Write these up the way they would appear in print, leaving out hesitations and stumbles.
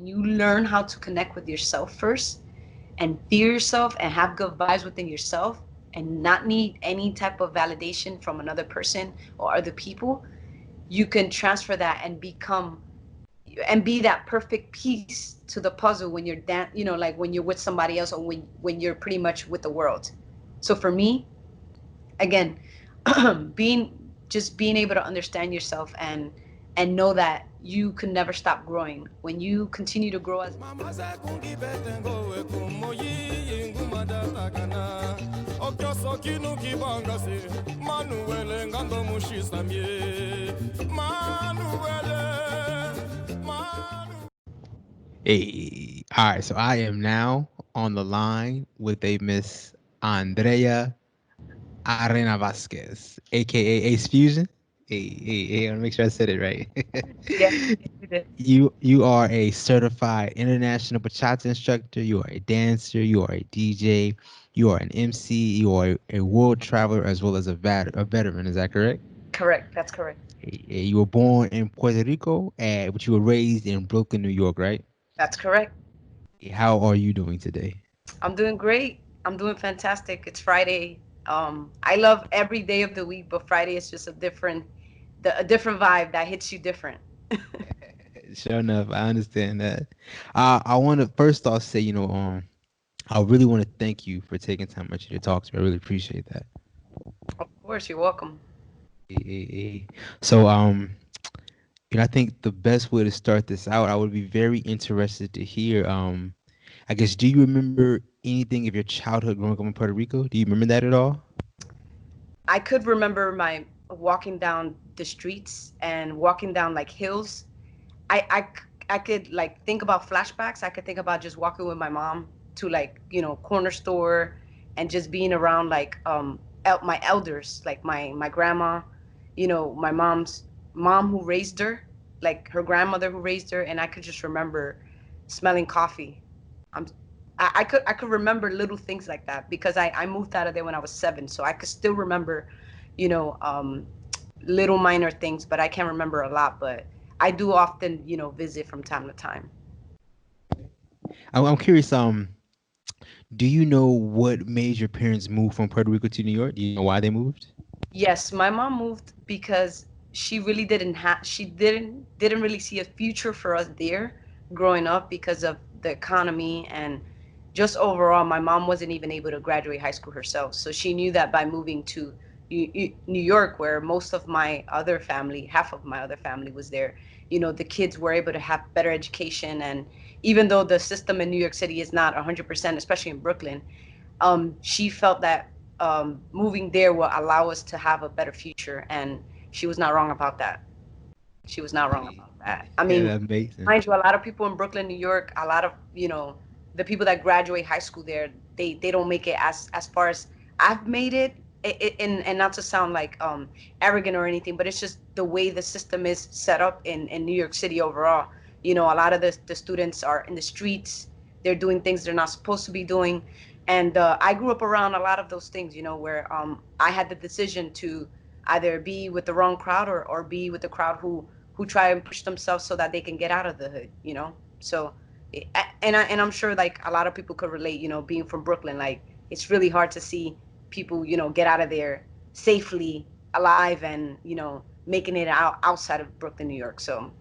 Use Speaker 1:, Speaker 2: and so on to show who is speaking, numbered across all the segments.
Speaker 1: when you learn how to connect with yourself first and feel yourself and have good vibes within yourself and not need any type of validation from another person or other people, you can transfer that and become and be that perfect piece to the puzzle when you're like when you're with somebody else or when you're pretty much with the world. So for me, again, being being able to understand yourself and know that you can never stop growing. When you continue to grow as
Speaker 2: Hey, all right. So I am now on the line with a Miss Andrea Arenavazquez, aka Ace Fusion. Hey, I want to make sure I said it right.
Speaker 1: yeah, you did.
Speaker 2: You are a certified international bachata instructor. You are a dancer. You are a DJ. You are an MC. You are a world traveler as well as a veteran. Is that correct?
Speaker 1: Correct, that's correct.
Speaker 2: You were born in Puerto Rico, but you were raised in Brooklyn, New York, right?
Speaker 1: That's correct.
Speaker 2: How are you doing today?
Speaker 1: I'm doing great. I'm doing fantastic. It's Friday. I love every day of the week, but Friday is just a different vibe that hits you different.
Speaker 2: Sure enough, I understand that. I want to first off say, I really want to thank you for taking time out to talk to me. I really appreciate that.
Speaker 1: Of course, you're welcome.
Speaker 2: Eh. So, I think the best way to start this out, I would be very interested to hear. I guess, do you remember anything of your childhood growing up in Puerto Rico? Do you remember that at all?
Speaker 1: I could remember my walking down the streets and walking down like hills. I could like think about flashbacks. I could think about just walking with my mom to like, corner store and just being around like my elders, like my grandma, my mom's mom who raised her, like her grandmother who raised her, and I could just remember smelling coffee. I'm I could remember little things like that because I moved out of there when I was 7, so I could still remember, you know, um, little minor things, but I can't remember a lot. But I do often, visit from time to time.
Speaker 2: I'm curious. Do you know what made your parents move from Puerto Rico to New York? Do you know why they moved?
Speaker 1: Yes, my mom moved because she didn't really see a future for us there growing up because of the economy and just overall my mom wasn't even able to graduate high school herself. So she knew that by moving to New York where most of my other family, half of my other family was there, the kids were able to have better education and even though the system in New York City is not 100%, especially in Brooklyn, she felt that moving there will allow us to have a better future, and she was not wrong about that. She was not wrong about that. I
Speaker 2: Yeah,
Speaker 1: mean,
Speaker 2: that's amazing.
Speaker 1: mind you, a lot of people in Brooklyn, New York, a lot of the people that graduate high school there, they don't make it as far as I've made it. And not to sound like arrogant or anything, but it's just the way the system is set up in New York City overall. A lot of the students are in the streets. They're doing things they're not supposed to be doing. And I grew up around a lot of those things, where I had the decision to either be with the wrong crowd or be with the crowd who try and push themselves so that they can get out of the hood. So I'm sure like a lot of people could relate, being from Brooklyn, like it's really hard to see people, get out of there safely, alive, and making it outside of Brooklyn, New York. So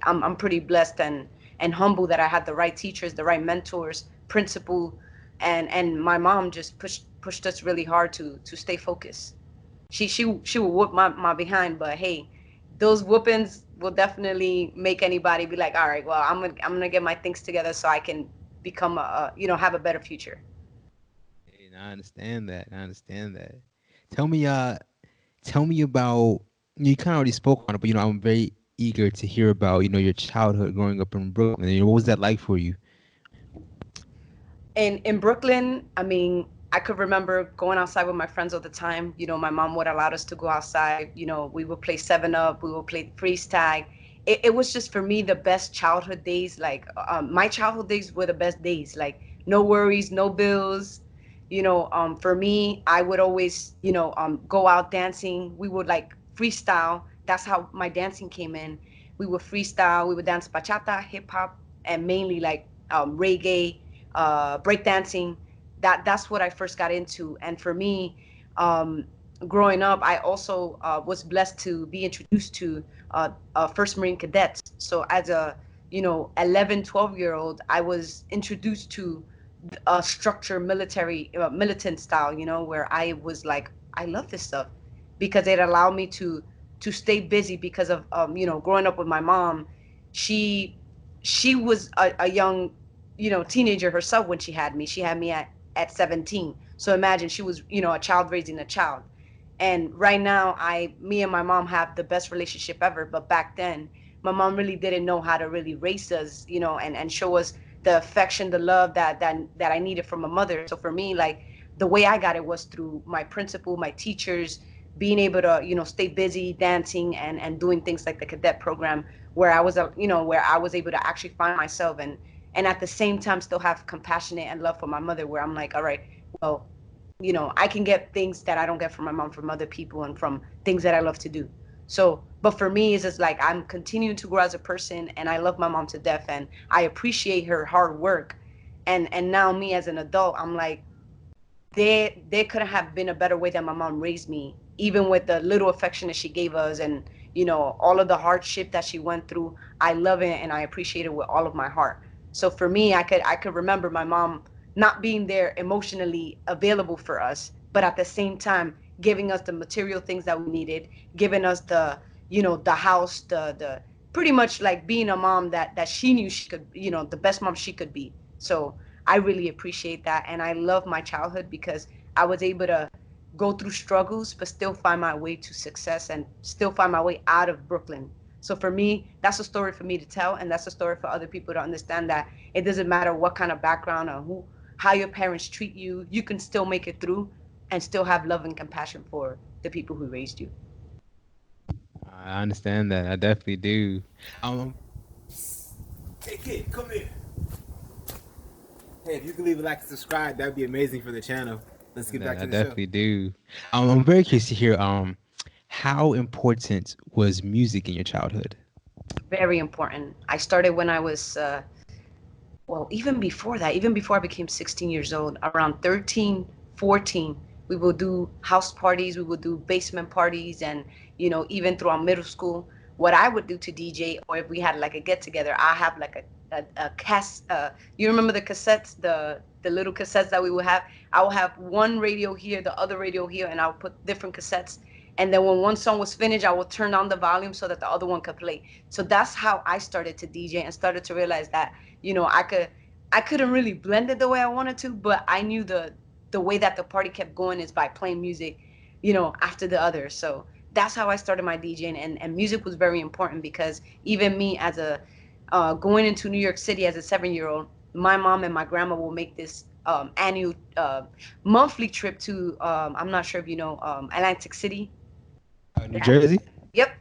Speaker 1: I'm pretty blessed and humble that I had the right teachers, the right mentors, principal, and my mom just pushed us really hard to stay focused. She will whoop my behind, but hey, those whoopings will definitely make anybody be like, all right, well, I'm gonna get my things together so I can become have a better future.
Speaker 2: And I understand that. I understand that. Tell me, tell me about. You kind of already spoke on it, but I'm very eager to hear about your childhood growing up in Brooklyn. What was that like for you?
Speaker 1: And in Brooklyn, I mean, I could remember going outside with my friends all the time. My mom would allow us to go outside. We would play 7 Up, we would play freeze tag. It was just for me the best childhood days. Like my childhood days were the best days. Like no worries, no bills. For me, I would always, go out dancing. We would like freestyle. That's how my dancing came in. We would freestyle. We would dance bachata, hip hop, and mainly like reggae, breakdancing. That's what I first got into. And for me, um, growing up, I also was blessed to be introduced to First Marine Cadets. So as a 11, 12-year old, I was introduced to a structure military militant style, where I was like, I love this stuff because it allowed me to stay busy because of growing up with my mom. She she was a young teenager herself when she had me at 17. So imagine, she was a child raising a child. And right now, me and my mom have the best relationship ever. But back then, my mom really didn't know how to really raise us, and show us the affection, the love that I needed from a mother. So for me, like, the way I got it was through my principal, my teachers, being able to stay busy dancing and doing things like the cadet program, where I was where I was able to actually find myself, and at the same time still have compassionate and love for my mother, where I'm like, all right, well, I can get things that I don't get from my mom from other people and from things that I love to do. So, but for me, it's just like I'm continuing to grow as a person, and I love my mom to death, and I appreciate her hard work. And now me as an adult, I'm like, there couldn't have been a better way that my mom raised me, even with the little affection that she gave us, and all of the hardship that she went through. I love it and I appreciate it with all of my heart. So for me, I could remember my mom not being there emotionally available for us, but at the same time giving us the material things that we needed, giving us the house, the pretty much like being a mom that she knew she could, the best mom she could be. So I really appreciate that. And I love my childhood because I was able to go through struggles, but still find my way to success and still find my way out of Brooklyn. So for me, that's a story for me to tell. And that's a story for other people to understand that it doesn't matter what kind of background or how your parents treat you, you can still make it through and still have love and compassion for the people who raised you.
Speaker 2: I understand that. I definitely do. Um,
Speaker 3: Hey kid, come here. Hey, if you could leave a like and subscribe, that would be amazing for the channel. Let's get back
Speaker 2: I
Speaker 3: to the show.
Speaker 2: definitely do. I'm very curious to hear how important was music in your childhood?
Speaker 1: Very important. I started when I was well, even before that, even before I became 16 years old, around 13, 14, we would do house parties, we would do basement parties, and, even throughout middle school, what I would do to DJ, or if we had like a get together, I have like a you remember the cassettes, the little cassettes that we would have? I would have one radio here, the other radio here, and I would put different cassettes. And then when one song was finished, I would turn down the volume so that the other one could play. So that's how I started to DJ and started to realize that I couldn't really blend it the way I wanted to, but I knew the way that the party kept going is by playing music, after the others. So that's how I started my DJing, and music was very important because even me as a going into New York City as a 7-year old, my mom and my grandma will make this annual monthly trip to I'm not sure if you know Atlantic City.
Speaker 2: New Jersey?
Speaker 1: Yep.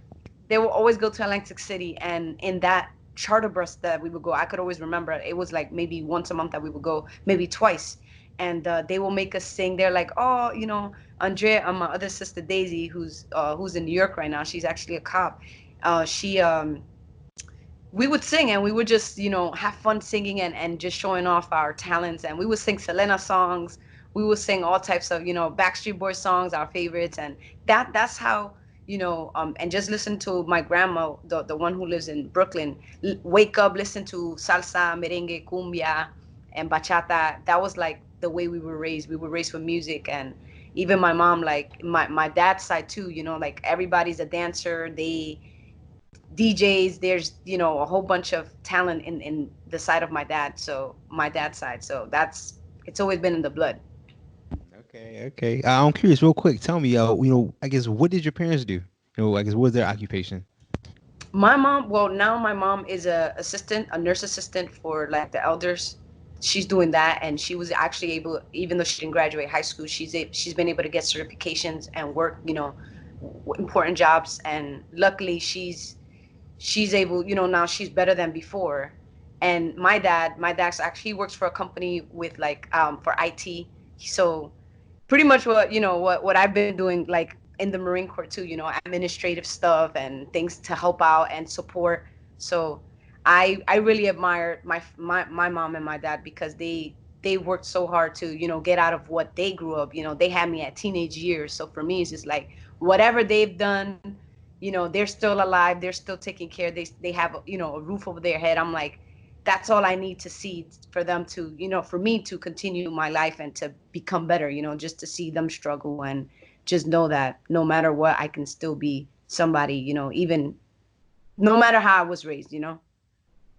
Speaker 1: They will always go to Atlantic City, and in that charter bus that we would go, I could always remember it was like maybe once a month that we would go, maybe twice. And they will make us sing. They're like, oh, Andrea, my other sister Daisy, who's in New York right now. She's actually a cop. She We would sing, and we would just have fun singing, and just showing off our talents. And we would sing Selena songs, we would sing all types of Backstreet Boys songs, our favorites. And that's how, and just listen to my grandma, the one who lives in Brooklyn, wake up, listen to salsa, merengue, cumbia, and bachata. That was like the way we were raised. We were raised with music. And even my mom, like my dad's side too, like everybody's a dancer. They DJs, there's, a whole bunch of talent in the side of my dad. So my dad's side. So it's always been in the blood.
Speaker 2: Okay, okay. I'm curious, real quick. Tell me, I guess, what did your parents do? I guess, what was their occupation?
Speaker 1: My mom, well, now my mom is a nurse assistant for like the elders. She's doing that, and she was actually able, even though she didn't graduate high school, she's been able to get certifications and work, important jobs. And luckily, she's able, now she's better than before. And my dad's actually, he works for a company with like for IT. So pretty much what I've been doing, like in the Marine Corps too, administrative stuff and things to help out and support. So I really admire my mom and my dad because they worked so hard to, get out of what they grew up. They had me at teenage years. So for me, it's just like whatever they've done, they're still alive, they're still taking care. They have, a roof over their head. I'm like, that's all I need to see for them to, for me to continue my life and to become better, just to see them struggle and just know that no matter what, I can still be somebody, even no matter how I was raised.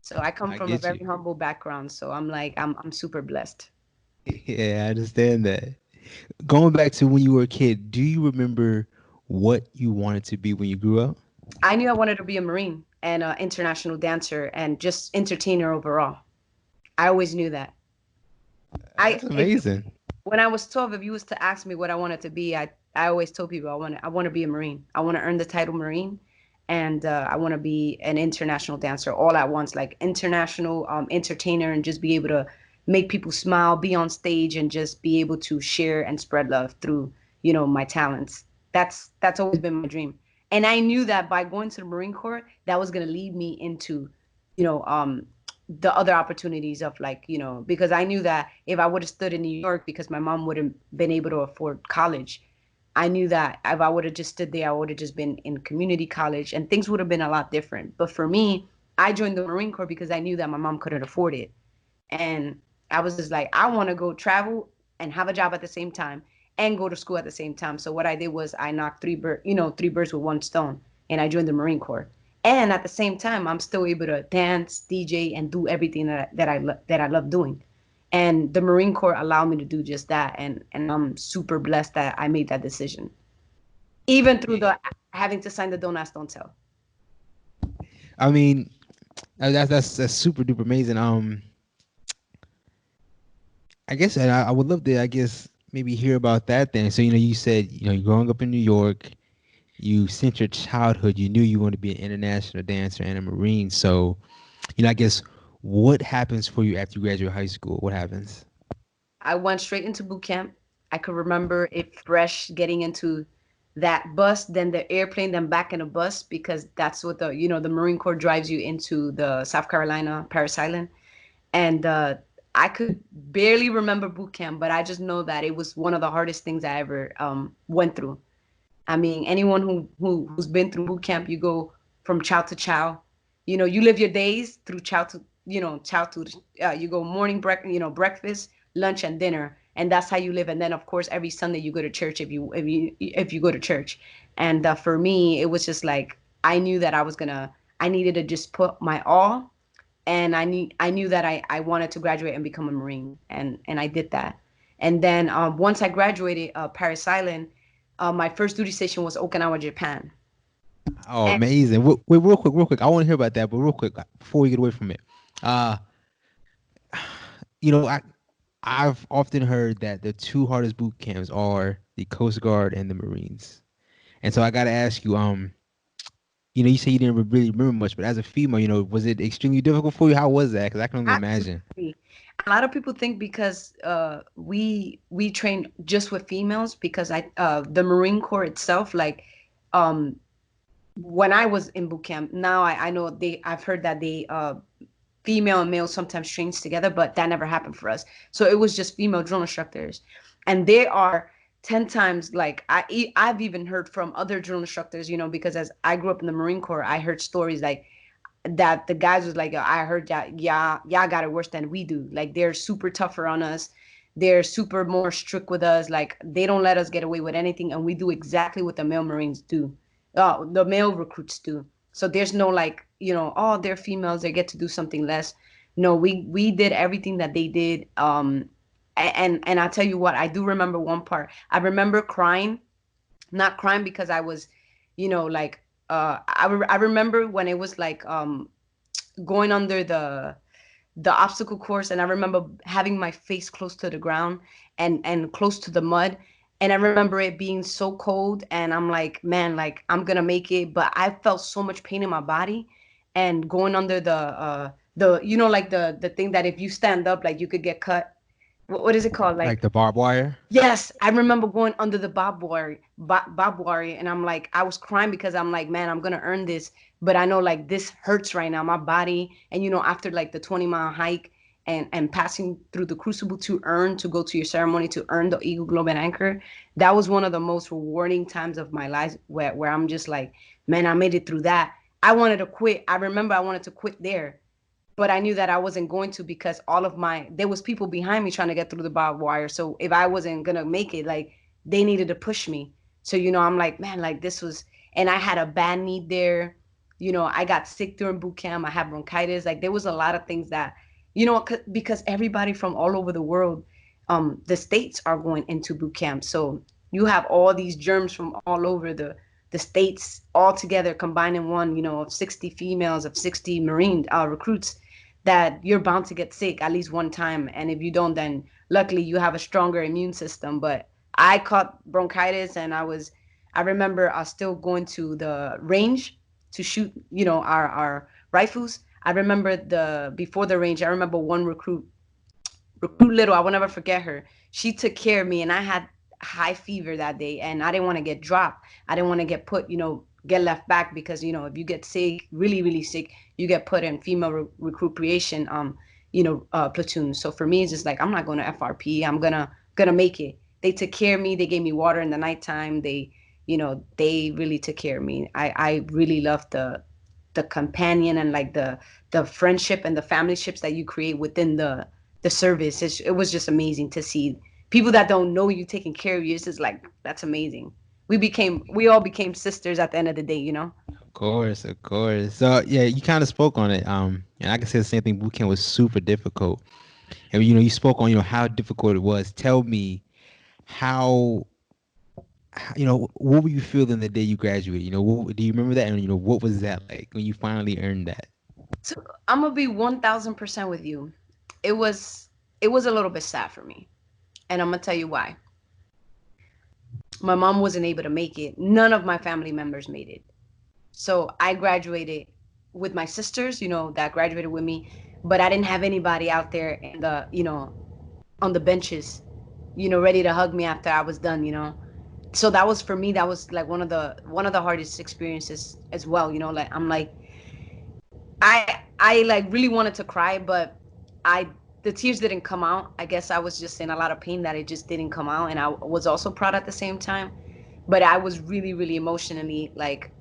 Speaker 1: So I come
Speaker 2: I
Speaker 1: from a
Speaker 2: get
Speaker 1: very
Speaker 2: you.
Speaker 1: humble background. So I'm like, I'm super blessed.
Speaker 2: Yeah, I understand that. Going back to when you were a kid, do you remember what you wanted to be when you grew up?
Speaker 1: I knew I wanted to be a Marine and an international dancer and just entertainer overall. I always knew that.
Speaker 2: That's
Speaker 1: If you,
Speaker 2: amazing.
Speaker 1: when I was 12, if you was to ask me what I wanted to be, I always told people I want to be a Marine. I want to earn the title Marine, and I want to be an international dancer all at once, like international entertainer, and just be able to make people smile, be on stage, and just be able to share and spread love through my talents. That's always been my dream, and I knew that by going to the Marine Corps, that was gonna lead me into you know um the other opportunities of, like, because I knew that if I would have stood in New York, because my mom wouldn't been able to afford college, I knew that if I would have just stood there, I would have just been in community college and things would have been a lot different. But for me, I joined the Marine Corps because I knew that my mom couldn't afford it. And I was just like, I want to go travel and have a job at the same time and go to school at the same time. So what I did was I knocked three birds with one stone, and I joined the Marine Corps. And at the same time, I'm still able to dance, DJ, and do everything that I love doing. And the Marine Corps allowed me to do just that, and I'm super blessed that I made that decision, even through the having to sign the don't ask, don't tell.
Speaker 2: I mean, that's super duper amazing. I guess, and I would love to, I guess, maybe hear about that then. So, you said, you're growing up in New York, you since your childhood, you knew you wanted to be an international dancer and a Marine. So, I guess, what happens for you after you graduate high school? What happens?
Speaker 1: I went straight into boot camp. I could remember it fresh, getting into that bus, then the airplane, then back in a bus, because that's what the Marine Corps drives you into the South Carolina Paris Island. And I could barely remember boot camp, but I just know that it was one of the hardest things I ever went through. I mean, anyone who's been through boot camp, you go from chow to chow. You live your days through chow to chow to you go morning breakfast, lunch, and dinner, and that's how you live. And then of course every Sunday you go to church if you go to church. And for me, it was just like I knew that I needed to just put my all, and I knew that I wanted to graduate and become a Marine, and I did that. And then once I graduated, Paris Island, my first duty station was Okinawa, Japan.
Speaker 2: Oh,
Speaker 1: And
Speaker 2: amazing. Wait, real quick, real quick. I want to hear about that, but real quick, before we get away from it. Uh, you know, I, I've often heard that the two hardest boot camps are the Coast Guard and the Marines. And so I got to ask you, you say you didn't really remember much, but as a female, was it extremely difficult for you? How was that? Because I can only imagine.
Speaker 1: absolutely, a lot of people think because we train just with females, because the Marine Corps itself, like, um when I was in boot camp, now I know I've heard that they female and male sometimes trains together, but that never happened for us. So it was just female drill instructors, and they are 10 times, like, I've even heard from other drill instructors, because as I grew up in the Marine Corps, I heard stories like that the guys was like, I heard that y'all got it worse than we do. Like, they're super tougher on us. They're super more strict with us. Like, they don't let us get away with anything, and we do exactly what the male Marines do. The male recruits do. So there's no, like, oh, they're females, they get to do something less. No, we did everything that they did. And I tell you what, I do remember one part. I remember crying, not crying because I was, like, I remember when it was like going under the obstacle course, and I remember having my face close to the ground and close to the mud, and I remember it being so cold, and I'm like, man, like, I'm gonna make it, but I felt so much pain in my body, and going under the like the thing that if you stand up, like, you could get cut. What is it called,
Speaker 2: Like
Speaker 1: like?
Speaker 2: the barbed wire?
Speaker 1: Yes, I remember going under the barbed wire, and I'm like, I was crying because I'm like, man, I'm gonna earn this, but I know like this hurts right now, my body. And after like the 20-mile hike and passing through the crucible to go to your ceremony to earn the Eagle Globe and Anchor, that was one of the most rewarding times of my life where I'm just like, man, I made it through that. I wanted to quit. I remember I wanted to quit there, but I knew that I wasn't going to, because there was people behind me trying to get through the barbed wire. So if I wasn't gonna make it, like, they needed to push me. So I'm like, man, like this was, and I had a bad need there. I got sick during boot camp. I had bronchitis. Like there was a lot of things that, because everybody from all over the world, the states are going into boot camp. So you have all these germs from all over the states all together combined in one, of 60 females, of 60 Marine recruits, that you're bound to get sick at least one time. And if you don't, then luckily you have a stronger immune system. But I caught bronchitis, and I remember I was still going to the range to shoot, our rifles. I remember before the range, I remember one recruit little, I will never forget her. She took care of me, and I had high fever that day, and I didn't want to get dropped. I didn't want to get put, get left back, because if you get sick, really really sick, you get put in female recuperation platoon. So for me, it's just like, I'm not going to FRP. I'm gonna make it. They took care of me. They gave me water in the nighttime. They really took care of me. I really love the companion, and like the friendship and the family ships that you create within the service. It was just amazing to see people that don't know you taking care of you. It's just like, that's amazing. We all became sisters at the end of the day.
Speaker 2: Of course, of course. So yeah, you kind of spoke on it. And I can say the same thing. Boot camp was super difficult, and you spoke on how difficult it was. Tell me how, what were you feeling the day you graduated? Do you remember that? And what was that like when you finally earned that?
Speaker 1: So I'm gonna be 1,000% with you. It was a little bit sad for me, and I'm gonna tell you why. My mom wasn't able to make it. None of my family members made it. So I graduated with my sisters, that graduated with me, but I didn't have anybody out there in on the benches, ready to hug me after I was done. So that was, for me, that was like one of the hardest experiences as well. Like, I'm like, I like really wanted to cry, but I the tears didn't come out. I guess I was just in a lot of pain that it just didn't come out, and I was also proud at the same time. But I was really, really emotionally, like,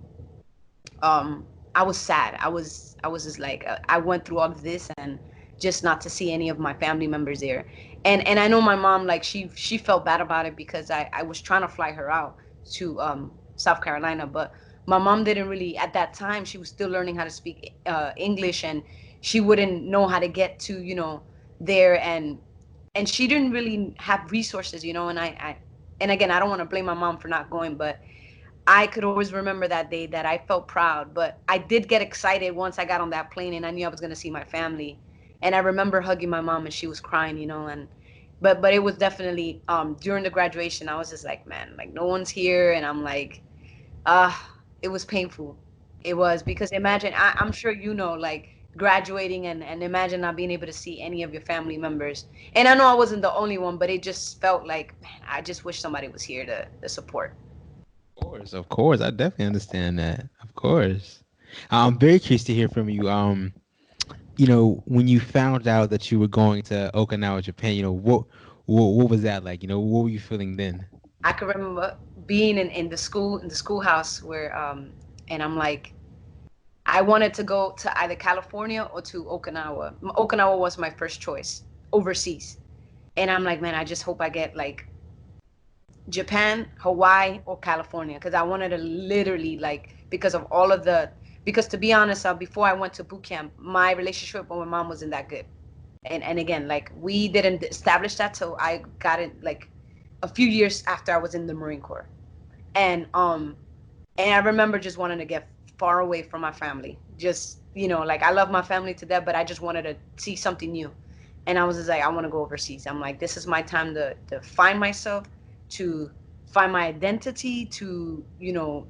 Speaker 1: I was sad. I was just like, I went through all of this, and just not to see any of my family members there. And I know my mom, like, she felt bad about it, because I was trying to fly her out to South Carolina, but my mom didn't really, at that time, she was still learning how to speak English, and she wouldn't know how to get to there, and she didn't really have resources, and again, I don't want to blame my mom for not going, but I could always remember that day that I felt proud. But I did get excited once I got on that plane, and I knew I was going to see my family. And I remember hugging my mom, and she was crying, and but it was definitely during the graduation, I was just like, man, like, no one's here, and I'm like, uh it was painful. It was, because imagine, I'm sure like, graduating, and imagine not being able to see any of your family members. And I know I wasn't the only one, but it just felt like, man, I just wish somebody was here to support.
Speaker 2: Of course, I definitely understand that. Of course, I'm very curious to hear from you. When you found out that you were going to Okinawa, Japan, what was that like? What were you feeling then?
Speaker 1: I can remember being in the schoolhouse where and I'm like, I wanted to go to either California or to Okinawa. Okinawa was my first choice overseas. And I'm like, man, I just hope I get like Japan, Hawaii, or California, because I wanted to literally, like, because of all of because, to be honest, before I went to boot camp, my relationship with my mom wasn't that good. And again, like, we didn't establish that till I got it, like, a few years after I was in the Marine Corps. And I remember just wanting to get far away from my family. Just, like, I love my family to death, but I just wanted to see something new. And I was just like, I want to go overseas. I'm like, this is my time to find myself, to find my identity, to,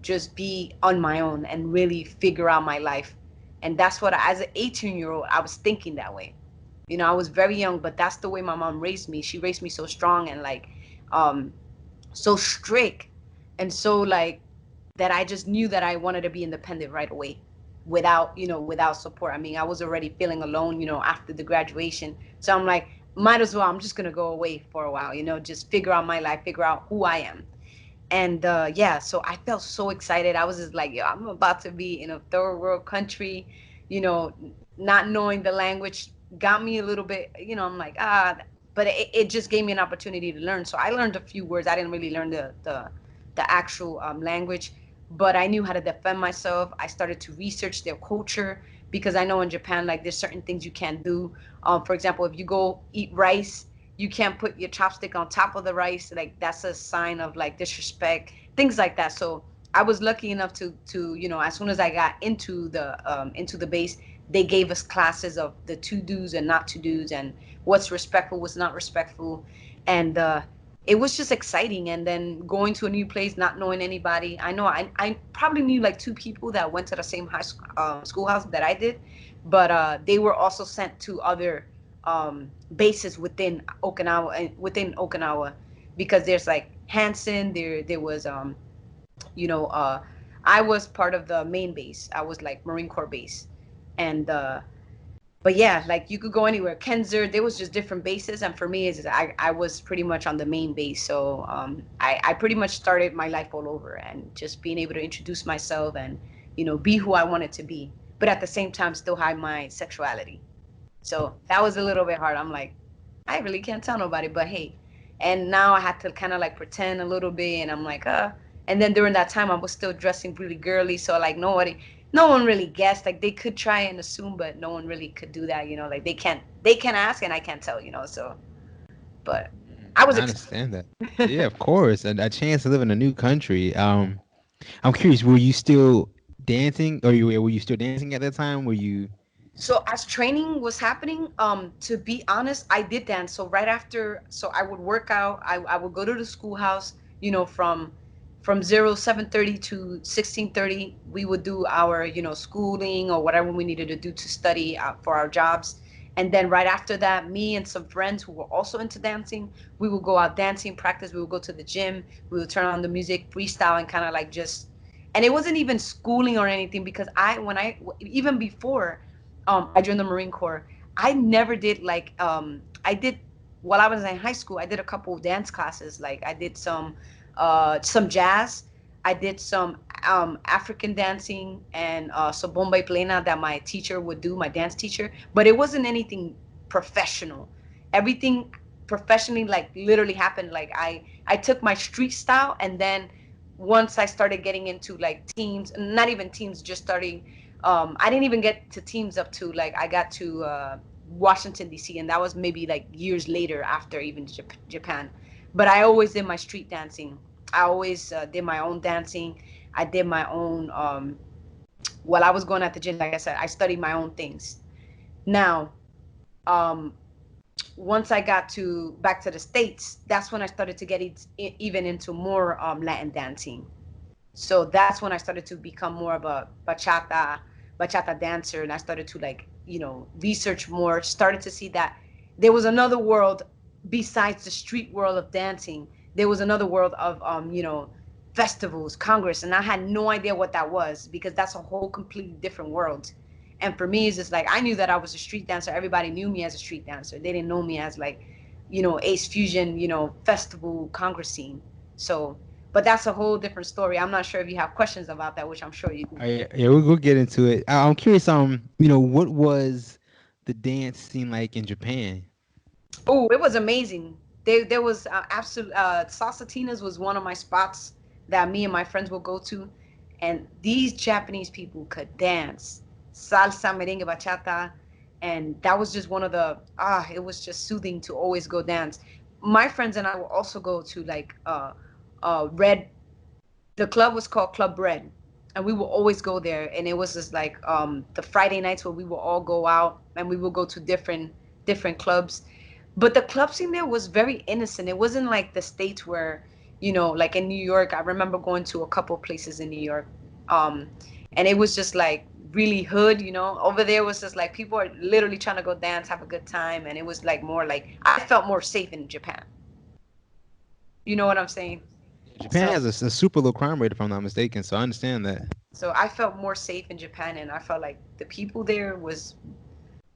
Speaker 1: just be on my own and really figure out my life. And that's what, as an 18-year-old, I was thinking that way. I was very young, but that's the way my mom raised me. She raised me so strong, and like, um, so strict, and so, like, that I just knew that I wanted to be independent right away. without, without support. I mean, I was already feeling alone, after the graduation. So I'm like, might as well, I'm just going to go away for a while, just figure out my life, figure out who I am. And yeah, so I felt so excited. I was just like, yo, I'm about to be in a third world country, you know, not knowing the language got me a little bit, I'm like, but it just gave me an opportunity to learn. So I learned a few words. I didn't really learn the actual language, but I knew how to defend myself. I started to research their culture because I know in Japan, like, there's certain things you can't do. For example, if you go eat rice, you can't put your chopstick on top of the rice. Like, that's a sign of like disrespect, things like that. So I was lucky enough to as soon as I got into the base, they gave us classes of the to do's and not to do's, and what's respectful, what's not respectful. And it was just exciting. And then going to a new place, not knowing anybody. I know I probably knew like two people that went to the same high school schoolhouse that I did, but they were also sent to other bases within Okinawa, because there's like Hansen. There was you know I was part of the main base. I was like Marine Corps base. And but yeah, like, you could go anywhere. Kenzer, there was just different bases, and for me, is I was pretty much on the main base. So I pretty much started my life all over, and just being able to introduce myself and be who I wanted to be, but at the same time still hide my sexuality. So that was a little bit hard. I'm like, I really can't tell nobody, but hey. And now I had to kind of like pretend a little bit, and I'm like, And then during that time, I was still dressing really girly, so like no one really guessed. Like, they could try and assume, but no one really could do that. Like, they can ask, and I can't tell. So, but I was
Speaker 2: I
Speaker 1: excited.
Speaker 2: understand that. Yeah, of course. And a chance to live in a new country. I'm curious, were you still dancing, or were you still dancing at that time? Were you?
Speaker 1: So as training was happening, to be honest, I did dance. So right after, so I would work out. I would go to the schoolhouse, from 7:30 to 16:30. We would do our, schooling or whatever we needed to do to study for our jobs. And then right after that, me and some friends who were also into dancing, we would go out dancing, practice. We would go to the gym. We would turn on the music, freestyle, and kind of like just. And it wasn't even schooling or anything, because when I even before I joined the Marine Corps. I never did like I did while I was in high school. I did a couple of dance classes. Like, I did some jazz. I did some African dancing and some Bombay plena that my teacher would do, my dance teacher. But it wasn't anything professional. Everything professionally, like, literally happened. Like, I took my street style, and then once I started getting into like teams, not even teams, just starting I didn't even get to teams up to, like, I got to Washington D.C., and that was maybe like years later after even Japan. But I always did my street dancing. I always did my own dancing. I did my own. While I was going at the gym, like I said, I studied my own things. Now, um, once I got to back to the States, that's when I started to get even into more Latin dancing. So that's when I started to become more of a bachata dancer, and I started to, like, research more. Started to see that there was another world besides the street world of dancing. There was another world of festivals, congress, and I had no idea what that was, because that's a whole completely different world. And for me, it's just like, I knew that I was a street dancer. Everybody knew me as a street dancer. They didn't know me as like, Ace Fusion, festival congress scene. So, but that's a whole different story. I'm not sure if you have questions about that, which I'm sure you do.
Speaker 2: Yeah, we'll get into it. I'm curious. What was the dance scene like in Japan?
Speaker 1: Oh, it was amazing. There was absolute Salsatinas was one of my spots that me and my friends would go to, and these Japanese people could dance salsa, merengue, bachata, and that was just one of the it was just soothing to always go dance. My friends and I will also go to like Red. The club was called Club Red, and we will always go there. And it was just like the Friday nights where we will all go out, and we will go to different clubs. But the club scene there was very innocent. It wasn't like the states where, like in New York. I remember going to a couple places in New York, um, and it was just like really hood. Over there was just like people are literally trying to go dance, have a good time, and it was like more like I felt more safe in Japan. You know what I'm saying?
Speaker 2: Japan
Speaker 1: So
Speaker 2: has a super low crime rate, if I'm not mistaken. So I understand that.
Speaker 1: So I felt more safe in Japan, and I felt like the people there was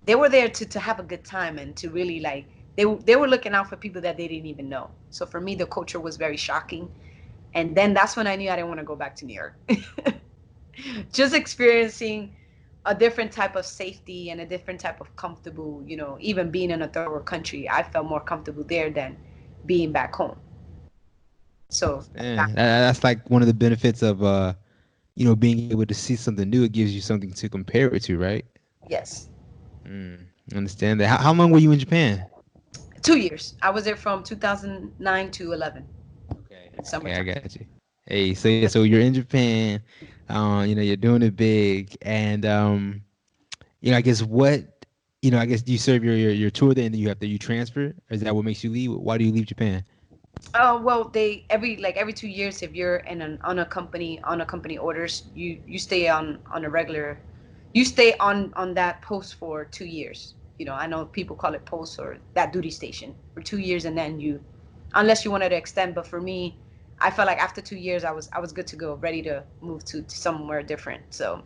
Speaker 1: they were there to have a good time and to really like they were looking out for people that they didn't even know. So for me, the culture was very shocking, and then that's when I knew I didn't want to go back to New York. Just experiencing a different type of safety and a different type of comfortable, even being in a third world country, I felt more comfortable there than being back home. So that,
Speaker 2: Understand. That's like one of the benefits of being able to see something new. It gives you something to compare it to, right?
Speaker 1: yes,
Speaker 2: Mm, understand that. How long were you in Japan?
Speaker 1: 2 years. I was there from 2009 to 11,
Speaker 2: Okay. Okay, I
Speaker 1: summertime.
Speaker 2: got you. Hey, so yeah, so you're in Japan, you're doing it big, and I guess I guess do you serve your tour there, and then you transfer? Or is that what makes you leave? Why do you leave Japan?
Speaker 1: Oh well, they every 2 years, if you're in an on a company orders, you stay on a regular, you stay on that post for 2 years. I know people call it post or that duty station for 2 years, and then unless you wanted to extend. But for me, I felt like after 2 years, I was good to go, ready to move to somewhere different. So,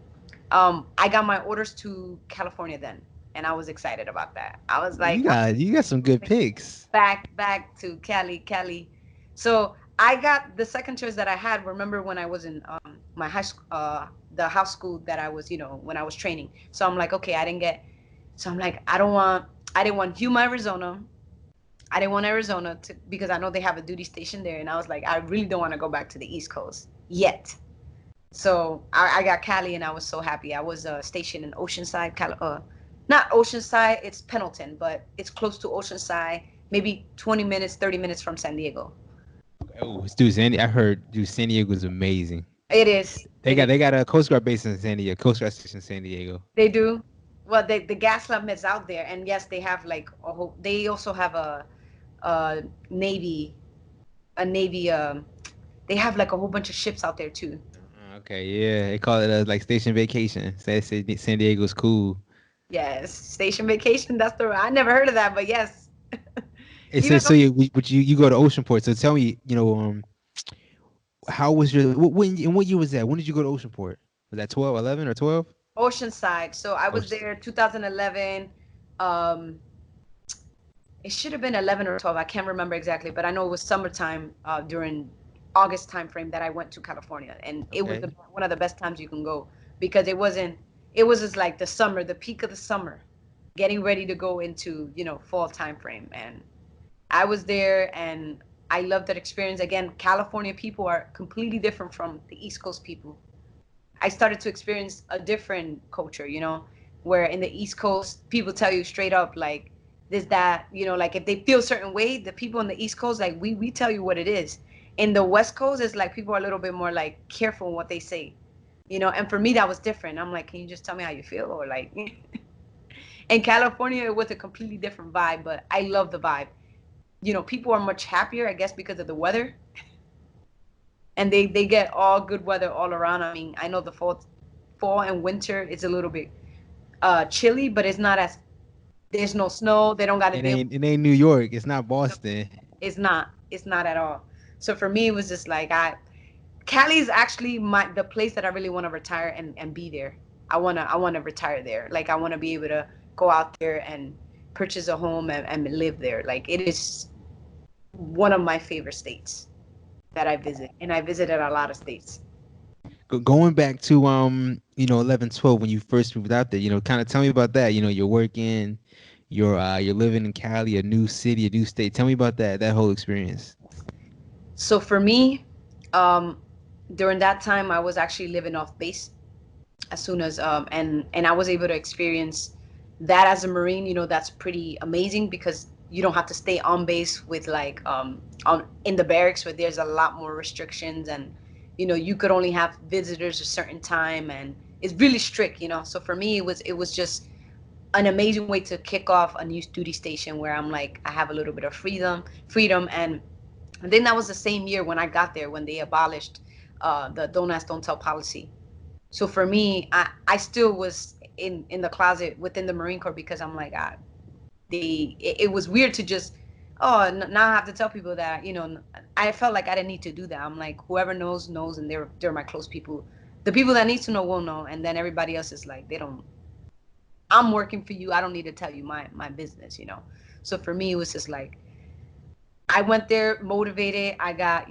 Speaker 1: I got my orders to California then, and I was excited about that. I was
Speaker 2: You
Speaker 1: like,
Speaker 2: got you got some good picks.
Speaker 1: back to Cali. So I got the second choice that I had. Remember when I was in my high school, the house school that I was, when I was training. So I'm like, okay, I didn't get. So I'm like, I didn't want Yuma, Arizona. I didn't want Arizona because I know they have a duty station there, and I was like, I really don't want to go back to the East Coast yet. So I got Cali, and I was so happy. I was stationed in Oceanside, not Oceanside, it's Pendleton, but it's close to Oceanside, maybe 20 minutes, 30 minutes from San Diego.
Speaker 2: Oh, dude, I heard, dude, San Diego's amazing.
Speaker 1: It is.
Speaker 2: They
Speaker 1: It
Speaker 2: got
Speaker 1: is.
Speaker 2: they got a Coast Guard base in San Diego, Coast Guard station in San Diego.
Speaker 1: They do. Well, the gas lamp is out there, and yes, they have like a whole. They also have a navy, a navy. They have like a whole bunch of ships out there too.
Speaker 2: Okay, yeah, they call it like station vacation. Say San Diego's cool.
Speaker 1: Yes, station vacation. That's the. I never heard of that, but yes.
Speaker 2: It
Speaker 1: Even
Speaker 2: says so. But you go to Oceanport. So tell me, how was your when and what year was that? When did you go to Oceanport? Was that 12, 11, or 12?
Speaker 1: Oceanside. So I was
Speaker 2: Ocean.
Speaker 1: there 2011. Um, it should have been 11 or 12. I can't remember exactly, but I know it was summertime during August time frame that I went to California, and it was
Speaker 2: Okay.
Speaker 1: one of the best times you can go because it wasn't. It was just like the summer, the peak of the summer, getting ready to go into fall time frame, and I was there, and I loved that experience. Again, California people are completely different from the East Coast people. I started to experience a different culture, where in the East Coast, people tell you straight up, like, this, that, like if they feel a certain way, the people in the East Coast, like, we tell you what it is. In the West Coast, it's like people are a little bit more like careful in what they say, and for me, that was different. I'm like, can you just tell me how you feel? Or like, in California, it was a completely different vibe, but I love the vibe. People are much happier, I guess, because of the weather, and they get all good weather all around. I mean, I know the fall and winter is a little bit chilly, but it's not as there's no snow. They don't got to deal.
Speaker 2: It ain't New York. It's not Boston.
Speaker 1: It's not. It's not at all. So for me, it was just like Cali is actually the place that I really want to retire and be there. I wanna retire there. Like I want to be able to go out there and purchase a home and live there. Like it is one of my favorite states that I visit, and I visited a lot of states.
Speaker 2: Going back to 11, 12 when you first moved out there, kind of tell me about that. You're working, you're living in Cali, a new city, a new state. Tell me about that whole experience.
Speaker 1: So for me, um, during that time, I was actually living off base as soon as and I was able to experience that as a Marine. That's pretty amazing because you don't have to stay on base with like on in the barracks where there's a lot more restrictions, and you could only have visitors a certain time, and it's really strict. So for me, it was just an amazing way to kick off a new duty station where I'm like I have a little bit of freedom. And then that was the same year when I got there when they abolished the don't ask don't tell policy. So for me, I still was in the closet within the Marine Corps because I'm like, it was weird to just, now I have to tell people that, I felt like I didn't need to do that. I'm like, whoever knows, knows, and they're my close people. The people that need to know will know, and then everybody else is like, they don't. I'm working for you. I don't need to tell you my business, you know. So for me, it was just like I went there motivated. I got,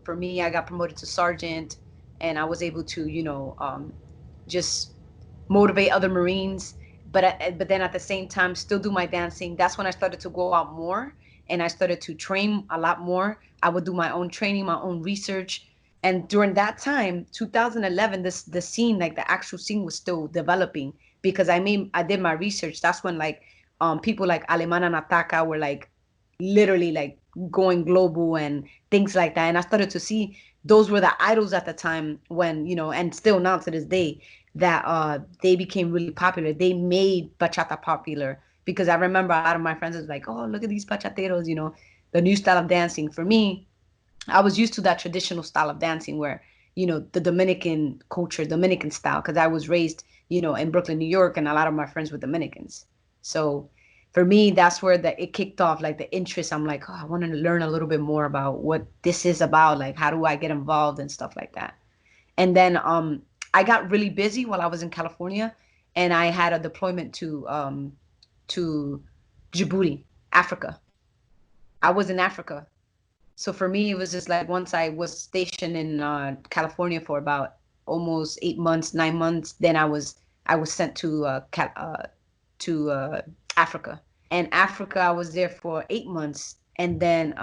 Speaker 1: for me, I got promoted to sergeant, and I was able to, just motivate other Marines. But then at the same time, still do my dancing. That's when I started to go out more, and I started to train a lot more. I would do my own training, my own research, and during that time, 2011, the scene, like the actual scene, was still developing because I did my research. That's when like people like Alemana Nataka were like literally like going global and things like that. And I started to see those were the idols at the time when, and still now to this day, that they became really popular. They made bachata popular because I remember a lot of my friends was like, oh, look at these bachateros, the new style of dancing. For me, I was used to that traditional style of dancing where, the Dominican culture, Dominican style, because I was raised, in Brooklyn, New York, and a lot of my friends were Dominicans. So for me, that's where it kicked off, like the interest. I'm like, oh, I wanted to learn a little bit more about what this is about. Like, how do I get involved and stuff like that. And then I got really busy while I was in California, and I had a deployment to Djibouti, Africa. I was in Africa, so for me, it was just like once I was stationed in California for about almost 8 months, 9 months, then I was sent to Africa. And Africa, I was there for 8 months, and then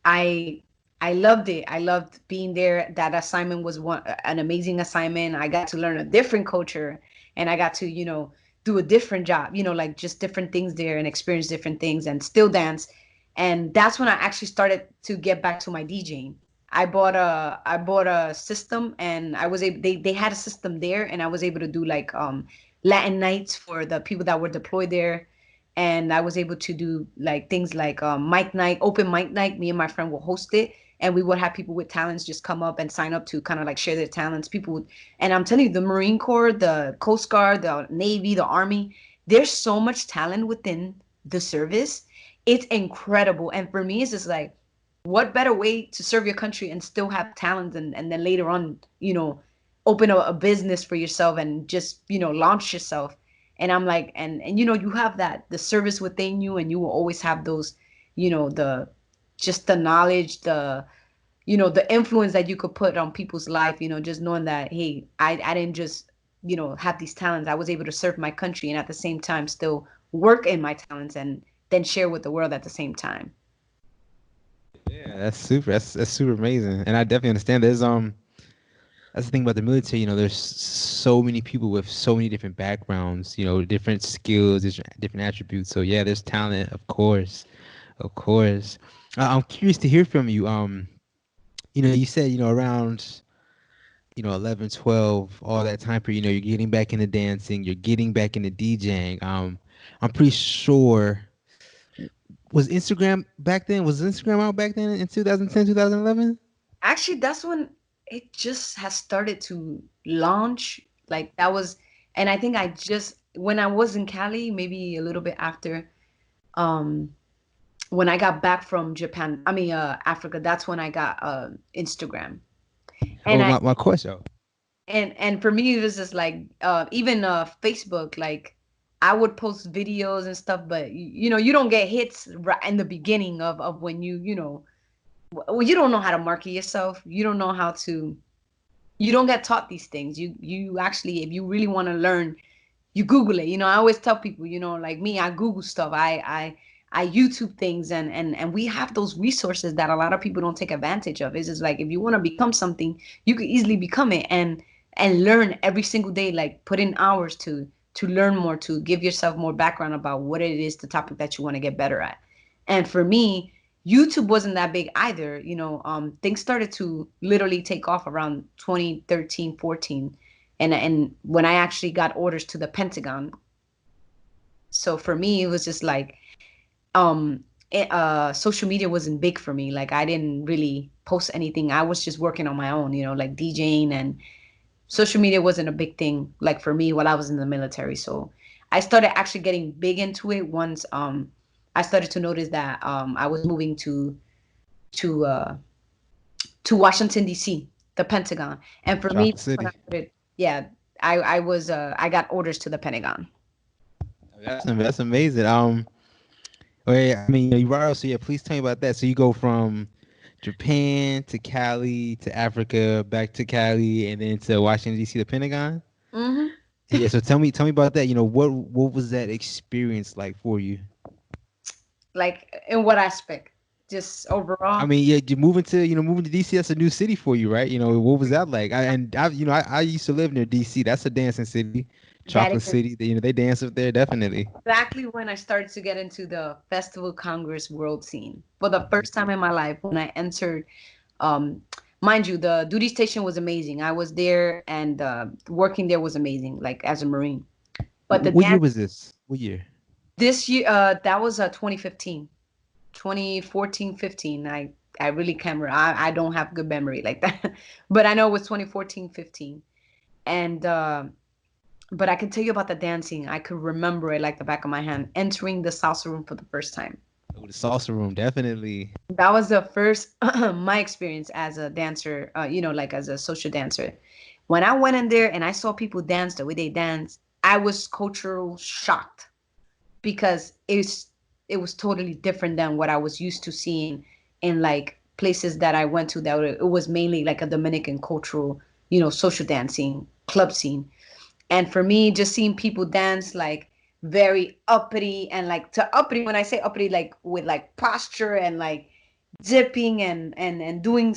Speaker 1: I I loved it. I loved being there. That assignment was an amazing assignment. I got to learn a different culture, and I got to do a different job. Like just different things there and experience different things and still dance. And that's when I actually started to get back to my DJing. I bought a system, and I was able they had a system there, and I was able to do like Latin nights for the people that were deployed there. And I was able to do like things like mic night, open mic night. Me and my friend will host it, and we would have people with talents just come up and sign up to kind of like share their talents. People would, and I'm telling you, the Marine Corps, the Coast Guard, the Navy, the Army, there's so much talent within the service. It's incredible. And for me, it's just like, what better way to serve your country and still have talent, and then later on, open a business for yourself and just, launch yourself. And I'm like, and you have that the service within you, and you will always have those, the just the knowledge, the influence that you could put on people's life, just knowing that, hey, I didn't just, have these talents. I was able to serve my country and at the same time still work in my talents and then share with the world at the same time.
Speaker 2: Yeah, that's super. That's super amazing, and I definitely understand. That's the thing about the military. There's so many people with so many different backgrounds. Different skills, different attributes. So yeah, there's talent, of course, of course. I'm curious to hear from you. You said around 11, 12, all that time period. You're getting back into dancing. You're getting back into DJing. I'm pretty sure. Was Instagram back then? Was Instagram out back then in 2010, 2011?
Speaker 1: Actually, that's when it just has started to launch. Like that was, and I think I just when I was in Cali, maybe a little bit after, um, when I got back from Japan, I mean, Africa, that's when I got Instagram. And
Speaker 2: Oh,
Speaker 1: I
Speaker 2: my question.
Speaker 1: and for me, it was just like even Facebook. Like I would post videos and stuff, but you don't get hits right in the beginning of when well, you don't know how to market yourself. You don't know how to. You don't get taught these things. You actually, if you really want to learn, you Google it. I always tell people, like me, I Google stuff. I YouTube things, and we have those resources that a lot of people don't take advantage of. It's just like if you want to become something, you could easily become it and learn every single day. Like put in hours to learn more, to give yourself more background about what it is, the topic that you want to get better at. And for me, YouTube wasn't that big either. Things started to literally take off around 2013, 14, and when I actually got orders to the Pentagon. So for me, it was just like social media wasn't big for me. Like I didn't really post anything. I was just working on my own, like DJing, and social media wasn't a big thing like for me while I was in the military. So I started actually getting big into it once I started to notice that I was moving to to uh, to Washington D.C. the Pentagon. And for me,
Speaker 2: Chocolate
Speaker 1: that's when I
Speaker 2: City.
Speaker 1: started. Yeah, I got orders to the Pentagon.
Speaker 2: That's amazing. Wait, I mean, you brought up, so yeah, please tell me about that. So you go from Japan to Cali to Africa, back to Cali, and then to Washington D.C. the Pentagon.
Speaker 1: Hmm.
Speaker 2: Yeah, so tell me about that. What was that experience like for you?
Speaker 1: Like in what aspect? Just
Speaker 2: I
Speaker 1: overall.
Speaker 2: mean, yeah, you moving to DC. That's a new city for you, right? What was that like? I used to live near DC. That's a dancing city,
Speaker 1: That
Speaker 2: chocolate
Speaker 1: is
Speaker 2: city. They dance up there definitely.
Speaker 1: exactly when I started to get into the Festival Congress world scene for the first time in my life. When I entered, um, mind you, the duty station was amazing. I was there, and working there was amazing, like as a Marine. But the
Speaker 2: What year
Speaker 1: dance
Speaker 2: was this? What year?
Speaker 1: this year, that was 2015, 2014, 15. I really can't remember. I don't have good memory like that, but I know it was 2014, 15. And but I can tell you about the dancing. I could remember it like the back of my hand. Entering the salsa room for the first time.
Speaker 2: Oh, the salsa room, definitely.
Speaker 1: That was the first my experience as a dancer. Like as a social dancer. When I went in there and I saw people dance the way they dance, I was cultural shocked because it was totally different than what I was used to seeing in like places that I went to that it was mainly like a Dominican cultural, social dancing club scene. And for me, just seeing people dance like very uppity and like to uppity, when I say uppity, like with like posture and like dipping and doing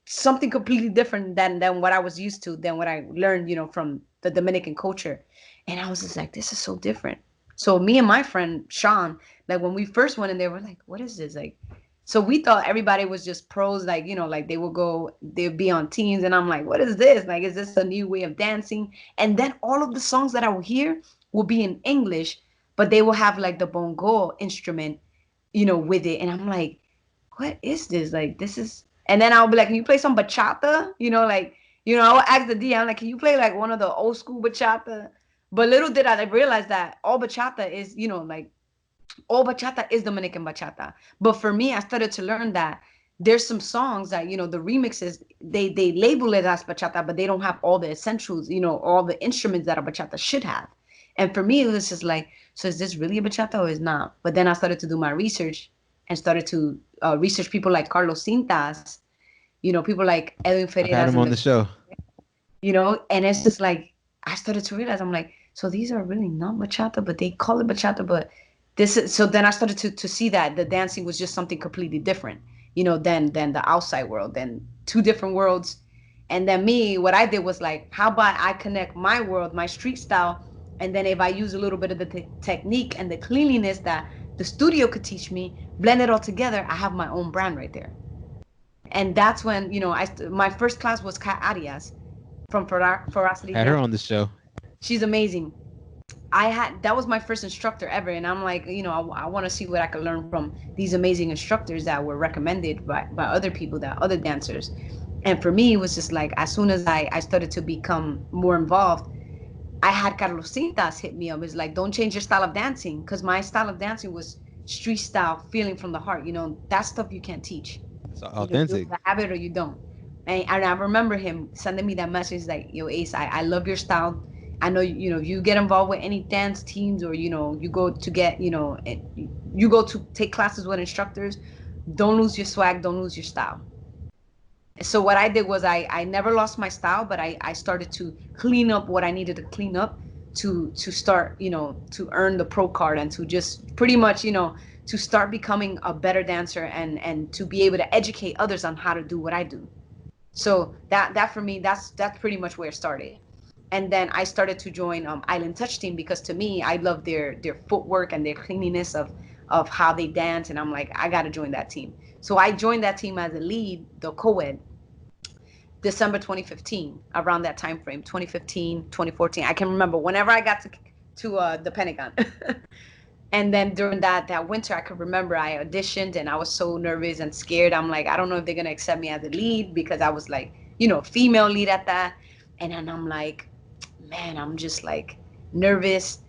Speaker 1: something completely different than what I was used to, than what I learned, from the Dominican culture. And I was just like, this is so different. So me and my friend Sean, like when we first went in there, we're like, what is this? Like, so we thought everybody was just pros, like, like they'd be on teams. And I'm like, what is this? Like, is this a new way of dancing? And then all of the songs that I will hear will be in English, but they will have like the bongo instrument, with it. And I'm like, what is this? Like, this is. And then I'll be like, can you play some bachata? I'll ask the D, I'm like, can you play like one of the old school bachata? But little did I realize that all bachata is, like all bachata is Dominican bachata. But for me, I started to learn that there's some songs that, the remixes, they label it as bachata, but they don't have all the essentials, all the instruments that a bachata should have. And for me, it was just like, so is this really a bachata or is not? But then I started to do my research and started to research people like Carlos Cintas, people like Edwin
Speaker 2: I've had
Speaker 1: Ferreras
Speaker 2: him
Speaker 1: and
Speaker 2: on the show.
Speaker 1: and it's just like I started to realize, I'm like, so these are really not bachata, but they call it bachata. But this is, so then I started to see that the dancing was just something completely different, than the outside world, than two different worlds. And then me, what I did was like, how about I connect my world, my street style, and then if I use a little bit of the technique and the cleanliness that the studio could teach me, blend it all together, I have my own brand right there. And that's when, my first class was Kat Arias from Ferocity
Speaker 2: Had her
Speaker 1: Dance.
Speaker 2: on the show.
Speaker 1: She's amazing. That was my first instructor ever, and I'm like, I want to see what I could learn from these amazing instructors that were recommended by other people, that other dancers. And for me, it was just like as soon as I started to become more involved, I had Carlos Cintas hit me up. It's like, don't change your style of dancing, because my style of dancing was street style, feeling from the heart. That stuff you can't teach.
Speaker 2: It's
Speaker 1: You
Speaker 2: authentic.
Speaker 1: either have it or you don't. And I remember him sending me that message like, yo, Ace, I love your style. I know, you get involved with any dance teams, or, you go to get, you go to take classes with instructors. Don't lose your swag. Don't lose your style. So what I did was I never lost my style, but I started to clean up what I needed to clean up to start, to earn the pro card, and to just pretty much, to start becoming a better dancer, and to be able to educate others on how to do what I do. So that for me, that's pretty much where it started. And then I started to join Island Touch Team, because to me, I love their footwork and their cleanliness of how they dance, and I'm like, I got to join that team. So I joined that team as a lead, the co-ed, December 2015, around that time frame, 2015, 2014. I can remember whenever I got to the Pentagon. And then during that winter, I could remember I auditioned, and I was so nervous and scared. I'm like, I don't know if they're gonna accept me as a lead, because I was like, female lead at that. And then I'm like, man, I'm just like nervous.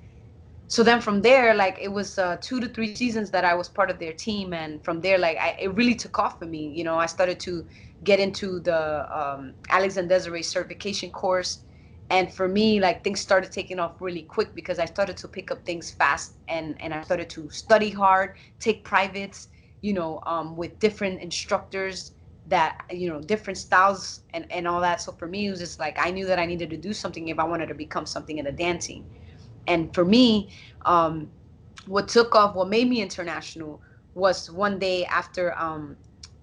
Speaker 1: So then from there, like it was 2 to 3 seasons that I was part of their team, and from there, like it really took off for me. You know, I started to get into the Alex and Desiree certification course, and for me, like things started taking off really quick because I started to pick up things fast, and I started to study hard, take privates, with different instructors that different styles and all that. So for me, it was just like I knew that I needed to do something if I wanted to become something in the dancing. And for me, um, what took off, what made me international, was one day after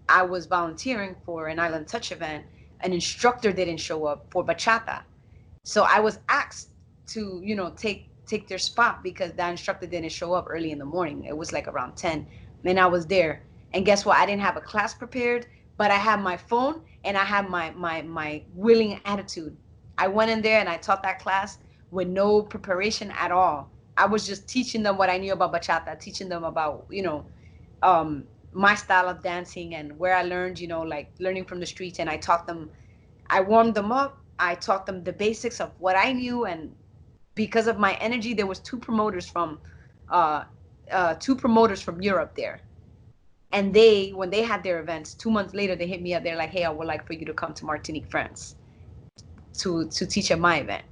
Speaker 1: I was volunteering for an Island Touch event, an instructor didn't show up for bachata. So I was asked to, take their spot because that instructor didn't show up early in the morning. It was like around 10, and I was there. And guess what? I didn't have a class prepared, but I had my phone and I had my willing attitude. I went in there and I taught that class with no preparation at all. I was just teaching them what I knew about bachata, teaching them about, my style of dancing and where I learned, like learning from the streets. And I taught them, I warmed them up. I taught them the basics of what I knew. And because of my energy, there was uh, two promoters from Europe there. And when they had their events, 2 months later, they hit me up. They're like, "Hey, I would like for you to come to Martinique, France, to teach at my event."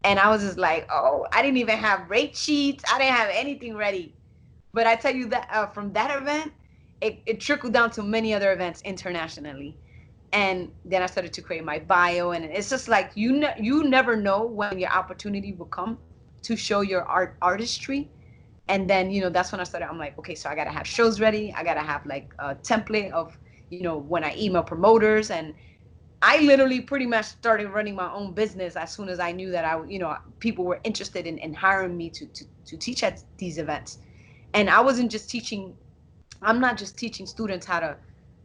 Speaker 1: And I was just like, "Oh, I didn't even have rate sheets. I didn't have anything ready." But I tell you that from that event, it trickled down to many other events internationally. And then I started to create my bio, and it's just like you never know when your opportunity will come to show your artistry. And then that's when I started. I'm like, okay, so I gotta have shows ready. I gotta have like a template of when I email promoters. And I literally pretty much started running my own business as soon as I knew that people were interested in hiring me to teach at these events. And I wasn't just teaching. I'm not just teaching students how to,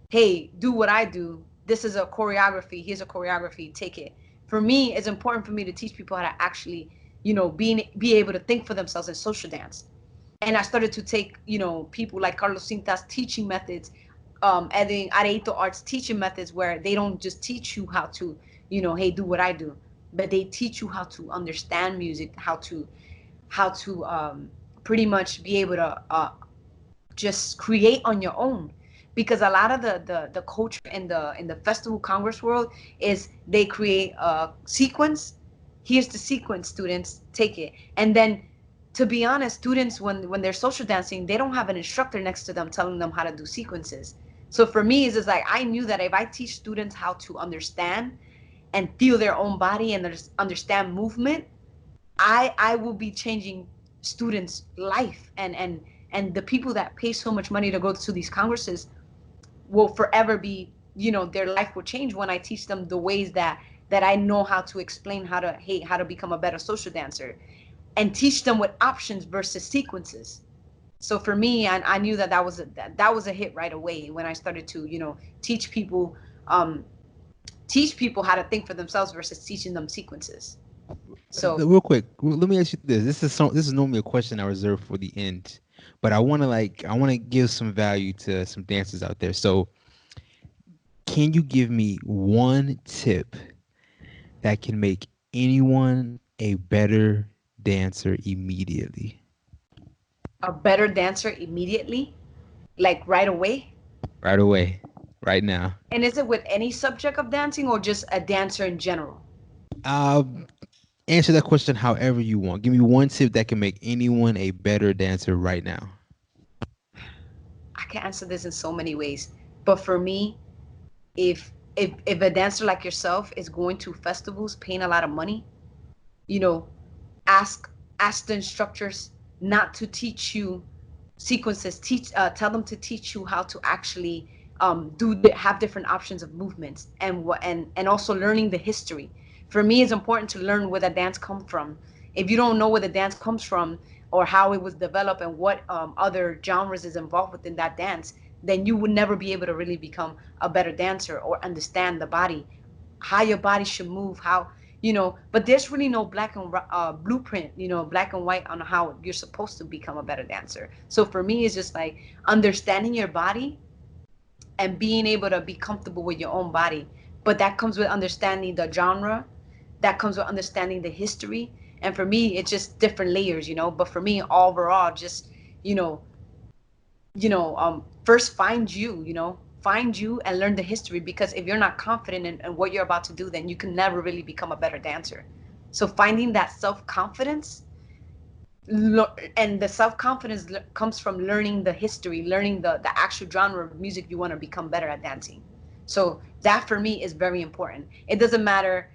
Speaker 1: hey, do what I do. This is a choreography. Here's a choreography. Take it. For me, it's important for me to teach people how to actually, be able to think for themselves in social dance. And I started to take, people like Carlos Cinta's teaching methods, adding Areito Art's teaching methods, where they don't just teach you how to, hey, do what I do, but they teach you how to understand music, how to pretty much be able to just create on your own. Because a lot of the culture in the festival congress world is they create a sequence. Here's the sequence, students, take it. And then, to be honest, students, when they're social dancing, they don't have an instructor next to them telling them how to do sequences. So for me, it's just like I knew that if I teach students how to understand and feel their own body and understand movement, I will be changing students' life. And the people that pay so much money to go to these congresses will forever be, their life will change when I teach them the ways that I know how to explain how to become a better social dancer, and teach them with options versus sequences. So for me, I knew that was a hit right away when I started to teach people um, teach people how to think for themselves versus teaching them sequences. So
Speaker 2: Real quick, let me ask you this. This is normally a question I reserve for the end, but I want to give some value to some dancers out there. So, can you give me one tip that can make anyone a better dancer immediately?
Speaker 1: a better dancer immediately, like right away?
Speaker 2: Right away, right now.
Speaker 1: And is it with any subject of dancing or just a dancer in general?
Speaker 2: Um, Answer that question however you want. Give me one tip that can make anyone a better dancer right now.
Speaker 1: I can answer this in so many ways. But for me, if a dancer like yourself is going to festivals paying a lot of money, you know, ask ask the instructors not to teach you sequences. Tell them to teach you how to actually have different options of movements, and also learning the history. For me, it's important to learn where the dance comes from. If you don't know where the dance comes from or how it was developed and what other genres is involved within that dance, then you would never be able to really become a better dancer or understand the body, how your body should move, but there's really no black and blueprint, black and white on how you're supposed to become a better dancer. So for me, it's just like understanding your body and being able to be comfortable with your own body. But that comes with understanding the genre, that comes with understanding the history, And for me, it's just different layers, but for me, overall, just, you know first find you and learn the history, because if you're not confident in what you're about to do, then you can never really become a better dancer. So finding that self-confidence, and the self-confidence comes from learning the history, learning the actual genre of music you want to become better at dancing. So that for me is very important. It doesn't matter,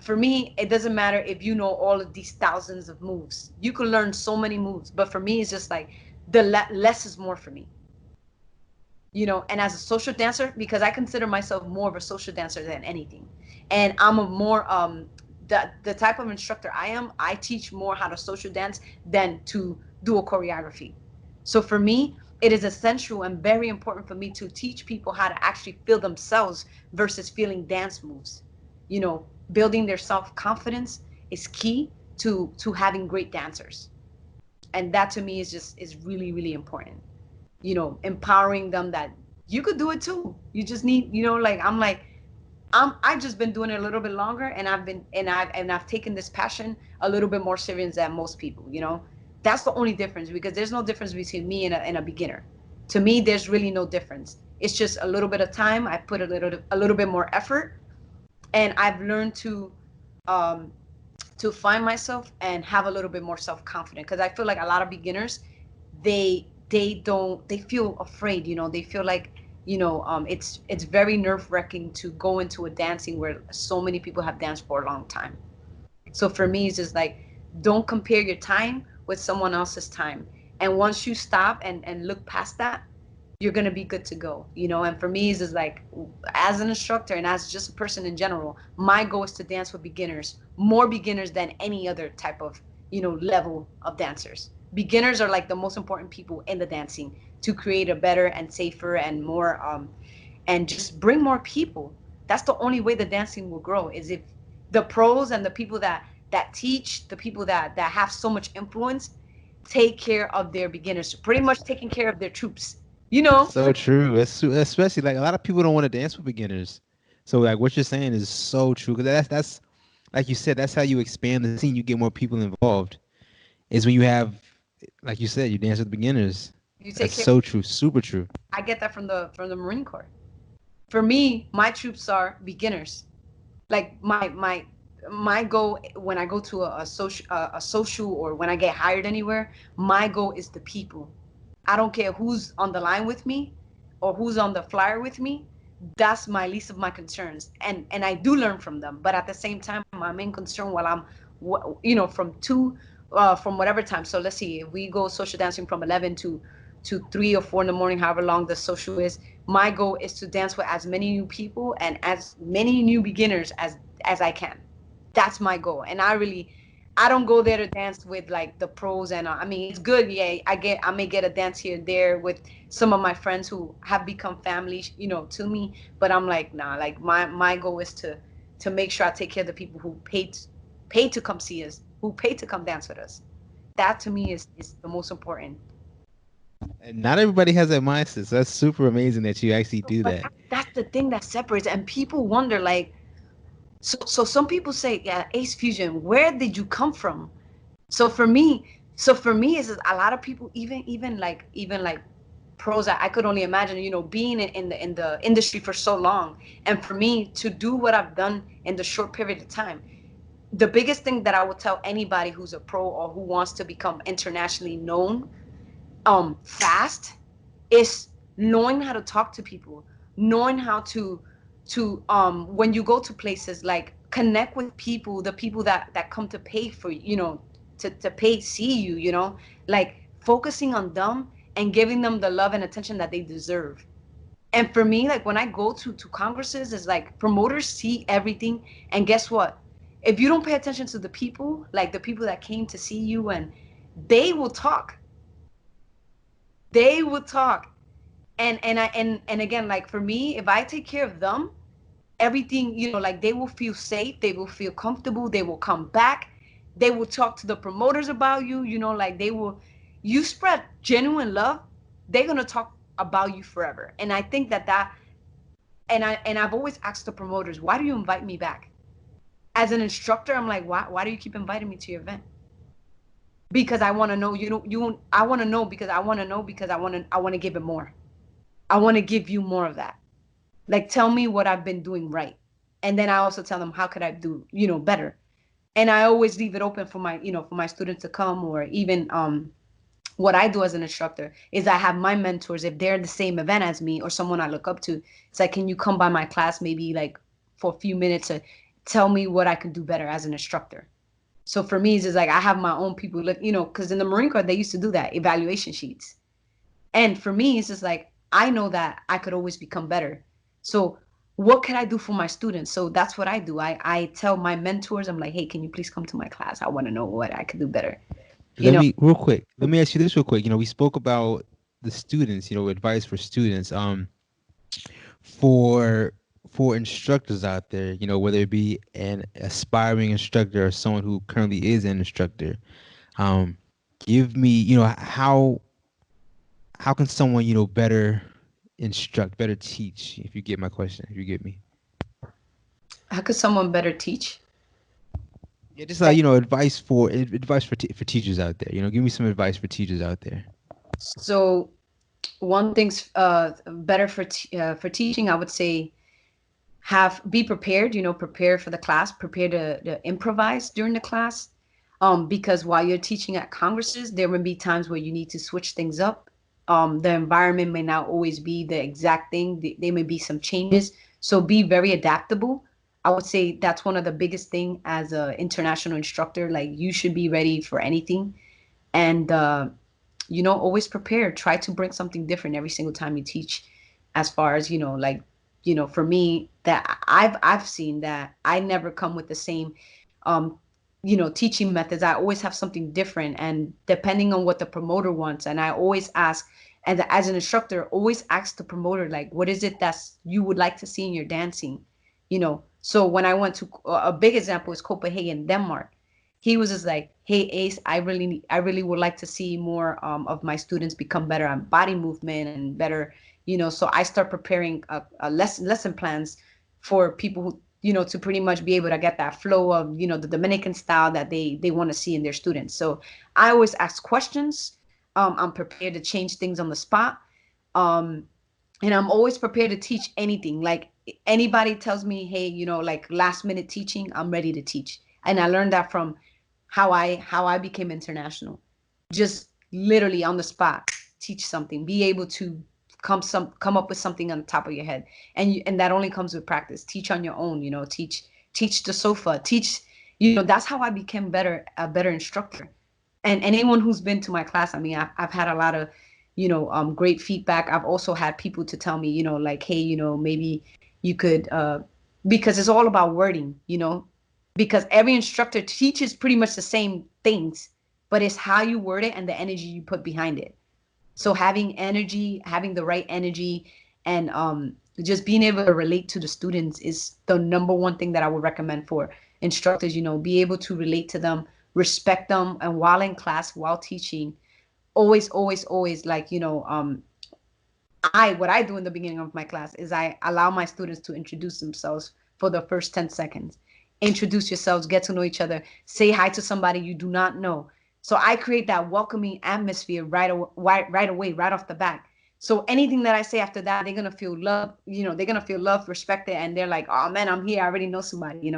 Speaker 1: for me, it doesn't matter if you know all of these thousands of moves. You can learn so many moves, but for me, it's just like the less is more for me. And as a social dancer, because I consider myself more of a social dancer than anything, and I'm a more the type of instructor I am, I teach more how to social dance than to do a choreography. So for me, it is essential and very important for me to teach people how to actually feel themselves versus feeling dance moves. Building their self-confidence is key to having great dancers, and that to me is really, really important. Empowering them that you could do it too. You just need, like, I've just been doing it a little bit longer, and I've taken this passion a little bit more serious than most people. That's the only difference, because there's no difference between me and a beginner. To me, there's really no difference. It's just a little bit of time. I put a little bit more effort, and I've learned um to find myself and have a little bit more self-confidence, because I feel like a lot of beginners, they feel afraid. They feel like, it's very nerve-wracking to go into a dancing where so many people have danced for a long time. So for me, it's just like, don't compare your time with someone else's time. And once you stop and look past that, you're gonna be good to go. And for me, it's just like, as an instructor and as just a person in general, my goal is to dance with beginners, more beginners than any other type of, level of dancers. Beginners are like the most important people in the dancing, to create a better and safer and more and just bring more people. That's the only way the dancing will grow, is if the pros and the people that teach, the people that have so much influence, take care of their beginners, pretty much taking care of their troops. you
Speaker 2: That's
Speaker 1: know
Speaker 2: so true. Especially like a lot of people don't want to dance with beginners. So like what you're saying is so true, because that's like you said, that's how you expand the scene. You get more people involved. Is when you have, like you said, you dance with beginners.
Speaker 1: you
Speaker 2: That's
Speaker 1: take care.
Speaker 2: so true. Super true.
Speaker 1: I get that from the Marine Corps. For me, my troops are beginners. Like my goal when I go to a social, or when I get hired anywhere, my goal is the people. I don't care who's on the line with me or who's on the flyer with me. That's my least of my concerns, and I do learn from them. But at the same time, my main concern while I'm, from whatever time. So let's see, if we go social dancing from 11 to 3 or 4 in the morning, however long the social is. My goal is to dance with as many new people and as many new beginners as I can. That's my goal. And I don't go there to dance with like the pros. And I mean, it's good. Yeah, I may get a dance here and there with some of my friends who have become family, to me. But I'm like, nah, like my goal is to make sure I take care of the people who paid to come see us, who paid to come dance with us. That to me is the most important.
Speaker 2: And not everybody has that mindset. So that's super amazing that you actually do
Speaker 1: But
Speaker 2: that.
Speaker 1: that's the thing that separates, and people wonder, like, so some people say, yeah, Ace Fusion, where did you come from? So for me is a lot of people, even like pros. I could only imagine, being in the industry for so long, and for me to do what I've done in the short period of time. The biggest thing that I would tell anybody who's a pro or who wants to become internationally known fast, is knowing how to talk to people, knowing how to when you go to places, like, connect with people, the people that come to pay for to pay see you, like, focusing on them and giving them the love and attention that they deserve. And for me, like, when I go to congresses, it's like promoters see everything, and guess what, if you don't pay attention to the people, like the people that came to see you, and they will talk, they will talk. And again, like, for me, if I take care of them, everything, like, they will feel safe, they will feel comfortable, they will come back, they will talk to the promoters about you, like, they will, you spread genuine love, they're going to talk about you forever. And I think that and I've always asked the promoters, why do you invite me back? As an instructor, I'm like, why do you keep inviting me to your event? Because I want to know, I want to know because I want to know because I want to give it more. I want to give you more of that. Like, tell me what I've been doing right. And then I also tell them, how could I do, better? And I always leave it open for my students to come, or even what I do as an instructor is I have my mentors, if they're the same event as me or someone I look up to, it's like, can you come by my class maybe like for a few minutes to tell me what I can do better as an instructor? So for me, it's just like I have my own people, look, because in the Marine Corps, they used to do that, evaluation sheets. And for me, it's just like, I know that I could always become better. So what can I do for my students? So that's what I do. I tell my mentors, I'm like, hey, can you please come to my class? I want to know what I could do better. You
Speaker 2: Let
Speaker 1: know,
Speaker 2: me real quick. Let me ask you this real quick. We spoke about the students. Advice for students. For instructors out there, whether it be an aspiring instructor or someone who currently is an instructor, um, give me, how can someone, better instruct, better teach? If you get my question, if you get me.
Speaker 1: how could someone better teach?
Speaker 2: Yeah, just
Speaker 1: Like,
Speaker 2: advice for teachers out there. Give me some advice for teachers out there.
Speaker 1: so one thing's better for teaching, I would say, be prepared, prepare for the class, prepare to improvise during the class. Because while you're teaching at congresses, there may be times where you need to switch things up. The environment may not always be the exact thing. There may be some changes. So be very adaptable. I would say that's one of the biggest thing as an international instructor. Like, you should be ready for anything. And always prepare. Try to bring something different every single time you teach. As far as, like, for me, that I've seen that I never come with the same um teaching methods. I always have something different, and depending on what the promoter wants. And I always ask, and as an instructor, always ask the promoter, like, what is it that's you would like to see in your dancing? So when I went to, a big example is Copenhagen, Denmark. He was just like, hey, Ace, I really would like to see more of my students become better on body movement and better, so I start preparing a lesson plans for people who, to pretty much be able to get that flow of, the Dominican style that they want to see in their students. So I always ask questions. I'm prepared to change things on the spot. Um, and I'm always prepared to teach anything. Like, anybody tells me, hey, like last minute teaching, I'm ready to teach. And I learned that from how I became international. Just literally on the spot, teach something, be able to come up with something on the top of your head. And that only comes with practice. Teach on your own, teach the sofa, teach, that's how I became a better instructor. And anyone who's been to my class, I mean, I've had a lot of, great feedback. I've also had people to tell me, like, hey, maybe you could, because it's all about wording, because every instructor teaches pretty much the same things, but it's how you word it and the energy you put behind it. So having the right energy, and just being able to relate to the students is the number one thing that I would recommend for instructors. Be able to relate to them, respect them, and while in class, while teaching, always, always, always, like, what I do in the beginning of my class is I allow my students to introduce themselves for the first 10 seconds. Introduce yourselves, get to know each other, say hi to somebody you do not know. So I create that welcoming atmosphere right away, right off the bat. So anything that I say after that, they're gonna feel love, they're gonna feel loved, respected, and they're like, oh man, I'm here, I already know somebody.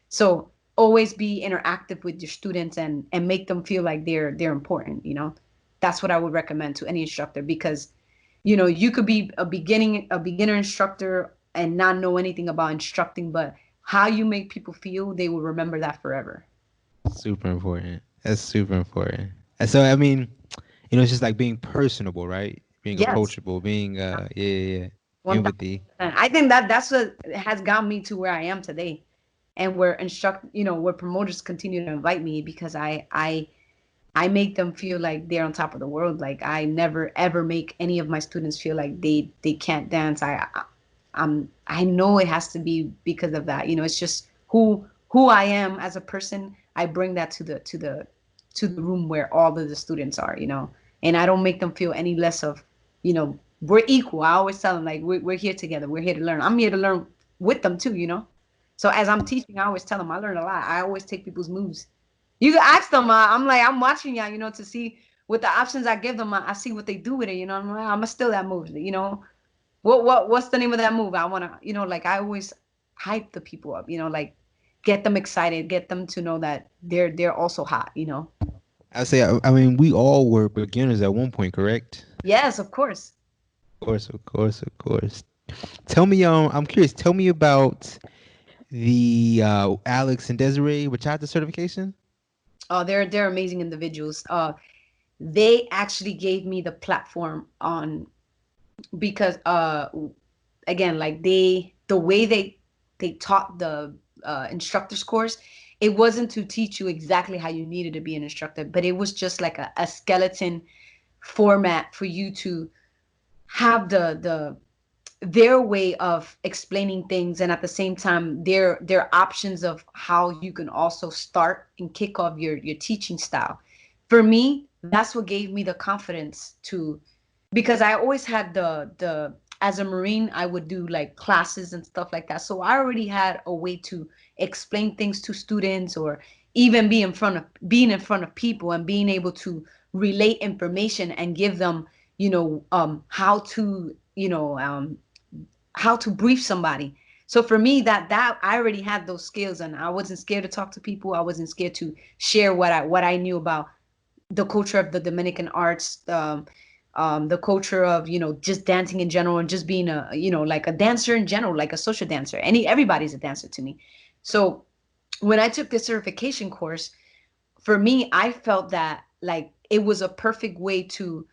Speaker 1: So always be interactive with your students, and make them feel like they're important. That's what I would recommend to any instructor, because you could be a beginner instructor and not know anything about instructing, but how you make people feel, they will remember that forever.
Speaker 2: Super important. That's super important. And so, I mean, it's just like being personable, right? Being
Speaker 1: Yes,
Speaker 2: approachable, being yeah, yeah, yeah. Empathy.
Speaker 1: 1000%. I think that's what has got me to where I am today, and where promoters continue to invite me, because I make them feel like they're on top of the world. Like, I never ever make any of my students feel like they can't dance. I know it has to be because of that. It's just who I am as a person. I bring that to the room where all of the students are. And I don't make them feel any less of, we're equal. I always tell them, like, we're here together. We're here to learn. I'm here to learn with them too. So as I'm teaching, I always tell them I learn a lot. I always take people's moves. You can ask them. I'm like, I'm watching y'all, to see with the options I give them. I see what they do with it. I'm like, I'm gonna steal that move. What's the name of that move? I wanna, like I always hype the people up. Like get them excited, get them to know that they're also hot.
Speaker 2: I say, I mean, we all were beginners at one point, correct?
Speaker 1: Yes, of course.
Speaker 2: Of course, of course, of course. Tell me, I'm curious. Tell me about the Alex and Desiree Bachata certification.
Speaker 1: Oh, they're amazing individuals. They actually gave me the platform on because again, like the way they taught the instructor's course, it wasn't to teach you exactly how you needed to be an instructor, but it was just like a skeleton format for you to have their way of explaining things, and at the same time their options of how you can also start and kick off your teaching style. For me, that's what gave me the confidence to, because I always had the as a Marine, I would do like classes and stuff like that. So I already had a way to explain things to students, or even being in front of people and being able to relate information and give them, how to, how to brief somebody. So for me, that I already had those skills, and I wasn't scared to talk to people. I wasn't scared to share what I knew about the culture of the Dominican arts, the culture of, just dancing in general, and just being a, like a dancer in general, like a social dancer. Everybody's a dancer to me. So when I took this certification course, for me, I felt that like it was a perfect way to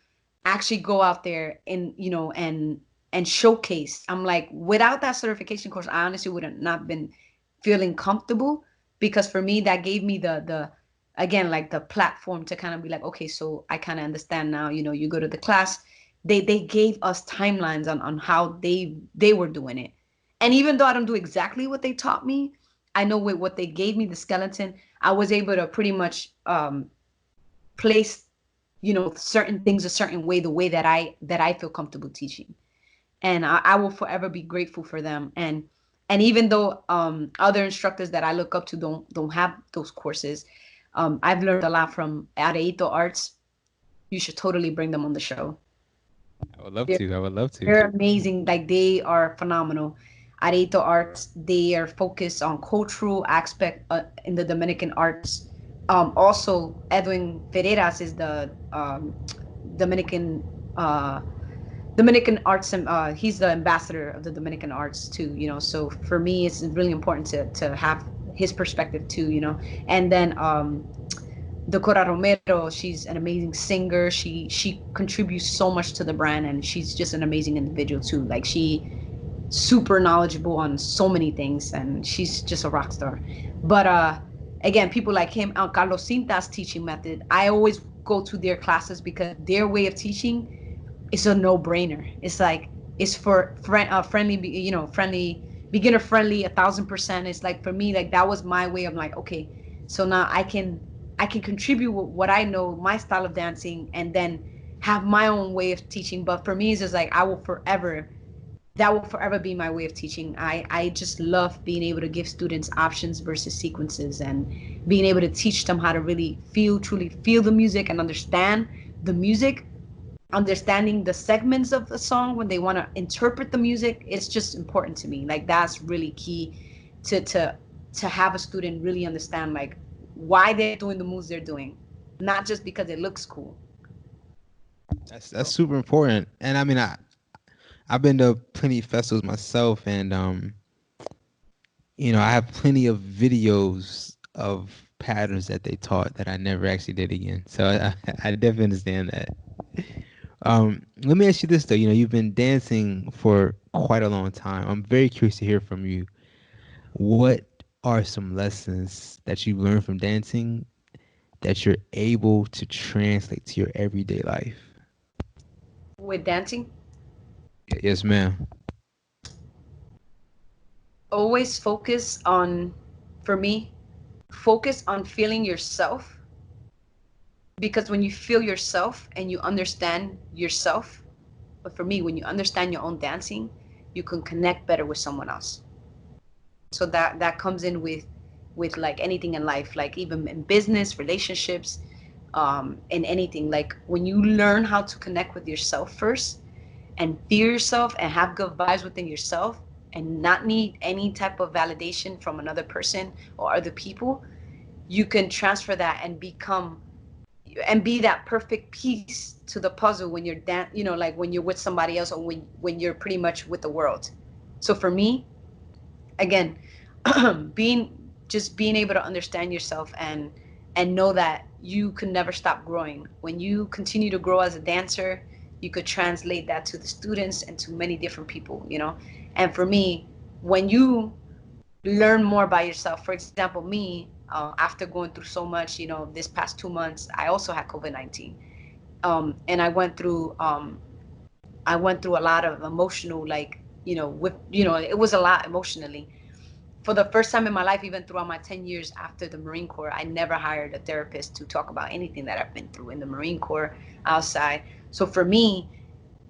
Speaker 1: actually go out there and, and showcase. I'm like, without that certification course, I honestly would have not been feeling comfortable, because for me that gave me the again, like the platform to kind of be like, okay, so I kind of understand now. You go to the class, they gave us timelines on how they were doing it. And even though I don't do exactly what they taught me, I know with what they gave me, the skeleton, I was able to pretty much place, certain things a certain way, the way that I feel comfortable teaching. And I will forever be grateful for them. And even though other instructors that I look up to don't have those courses, I've learned a lot from Areito Arts. You should totally bring them on the show.
Speaker 2: I would love
Speaker 1: They're,
Speaker 2: to. I would love to.
Speaker 1: they're amazing. Like they are phenomenal. Areito Arts, they are focused on cultural aspect in the Dominican arts. Also, Edwin Ferreras is the Dominican Dominican arts, and he's the ambassador of the Dominican arts too. So for me, it's really important to have his perspective too. And then Decora Romero, she's an amazing singer. She contributes so much to the brand, and she's just an amazing individual too. Like she super knowledgeable on so many things, and she's just a rock star. But again, people like him, Carlos Cinta's teaching method, I always go to their classes because their way of teaching is a no-brainer. It's like it's for friendly, friendly, beginner friendly, 1,000%. It's like for me, like that was my way of like, okay, so now I can contribute what I know, my style of dancing, and then have my own way of teaching. But for me, it's just like that will forever be my way of teaching. I just love being able to give students options versus sequences, and being able to teach them how to really truly feel the music and understand the music, understanding the segments of the song when they want to interpret the music. It's just important to me. Like that's really key to have a student really understand like why they're doing the moves they're doing, not just because it looks cool.
Speaker 2: That's super important. And I mean, I've been to plenty of festivals myself, and I have plenty of videos of patterns that they taught that I never actually did again. So I definitely understand that. Let me ask you this though. You've been dancing for quite a long time. I'm very curious to hear from you. What are some lessons that you learned from dancing that you're able to translate to your everyday life?
Speaker 1: With dancing,
Speaker 2: Yes, ma'am.
Speaker 1: always focus on, for me, focus on feeling yourself, because when you feel yourself and you understand yourself, but for me, when you understand your own dancing, you can connect better with someone else. So that comes in with like anything in life, like even in business, relationships, in anything. Like when you learn how to connect with yourself first and feel yourself and have good vibes within yourself and not need any type of validation from another person or other people, you can transfer that and become and be that perfect piece to the puzzle when you're like when you're with somebody else, or when you're pretty much with the world. So for me, again, being being able to understand yourself and know that you can never stop growing. When you continue to grow as a dancer, you could translate that to the students and to many different people, and for me, when you learn more by yourself. For example, me, after going through so much, this past 2 months, I also had COVID-19, and I went through a lot of emotional, like, it was a lot emotionally. For the first time in my life, even throughout my 10 years after the Marine Corps, I never hired a therapist to talk about anything that I've been through in the Marine Corps, outside. So for me,